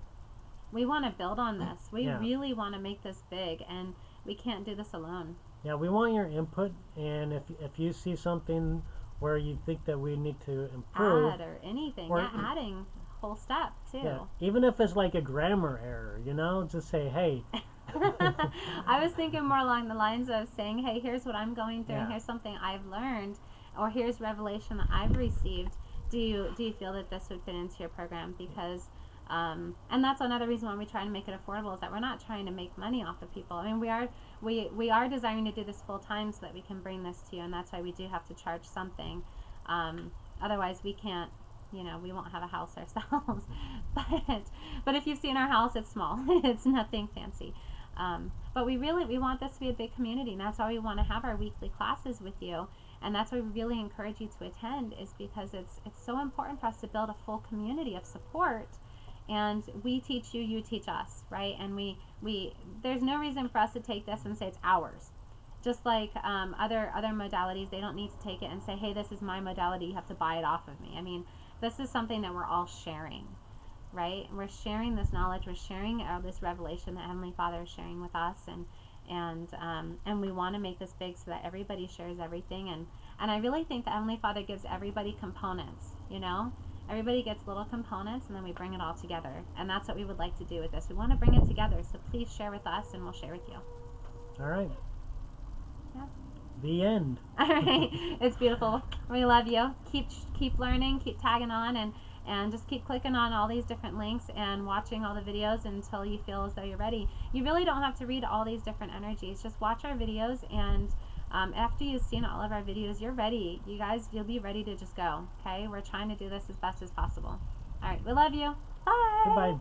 we want to build on this. We Yeah. really want to make this big, and we can't do this alone. yeah, we want your input, and if you see something where you think that we need to improve, Add or anything. Or- Yeah, adding whole step too. yeah, even if it's like a grammar error, just say, hey. I was thinking more along the lines of saying, hey, here's what I'm going through, and Yeah. here's something I've learned, or here's revelation that I've received. Do you feel that this would fit into your program? Because and that's another reason why we try to make it affordable, is that we're not trying to make money off of people. I mean, we are desiring to do this full time so that we can bring this to you, and that's why we do have to charge something. Otherwise, we can't. We won't have a house ourselves. but if you've seen our house, it's small. It's nothing fancy. But we want this to be a big community, and that's why we want to have our weekly classes with you. And that's why we really encourage you to attend, is because it's so important for us to build a full community of support. And we teach you, you teach us, right? And we there's no reason for us to take this and say it's ours. Just like other modalities, they don't need to take it and say, hey, this is my modality, you have to buy it off of me. I mean, this is something that we're all sharing, right? We're sharing this knowledge, we're sharing this revelation that Heavenly Father is sharing with us, and we want to make this big so that everybody shares everything. And I really think that Heavenly Father gives everybody components, Everybody gets little components, and then we bring it all together. And that's what we would like to do with this. We want to bring it together, so please share with us, and we'll share with you. All right. Yeah. The end. All right. It's beautiful. We love you. Keep learning, keep tagging on, and just keep clicking on all these different links and watching all the videos until you feel as though you're ready. You really don't have to read all these different energies. Just watch our videos, and after you've seen all of our videos, you're ready. You guys, you'll be ready to just go. Okay? We're trying to do this as best as possible. All right. We love you. Bye. Goodbye.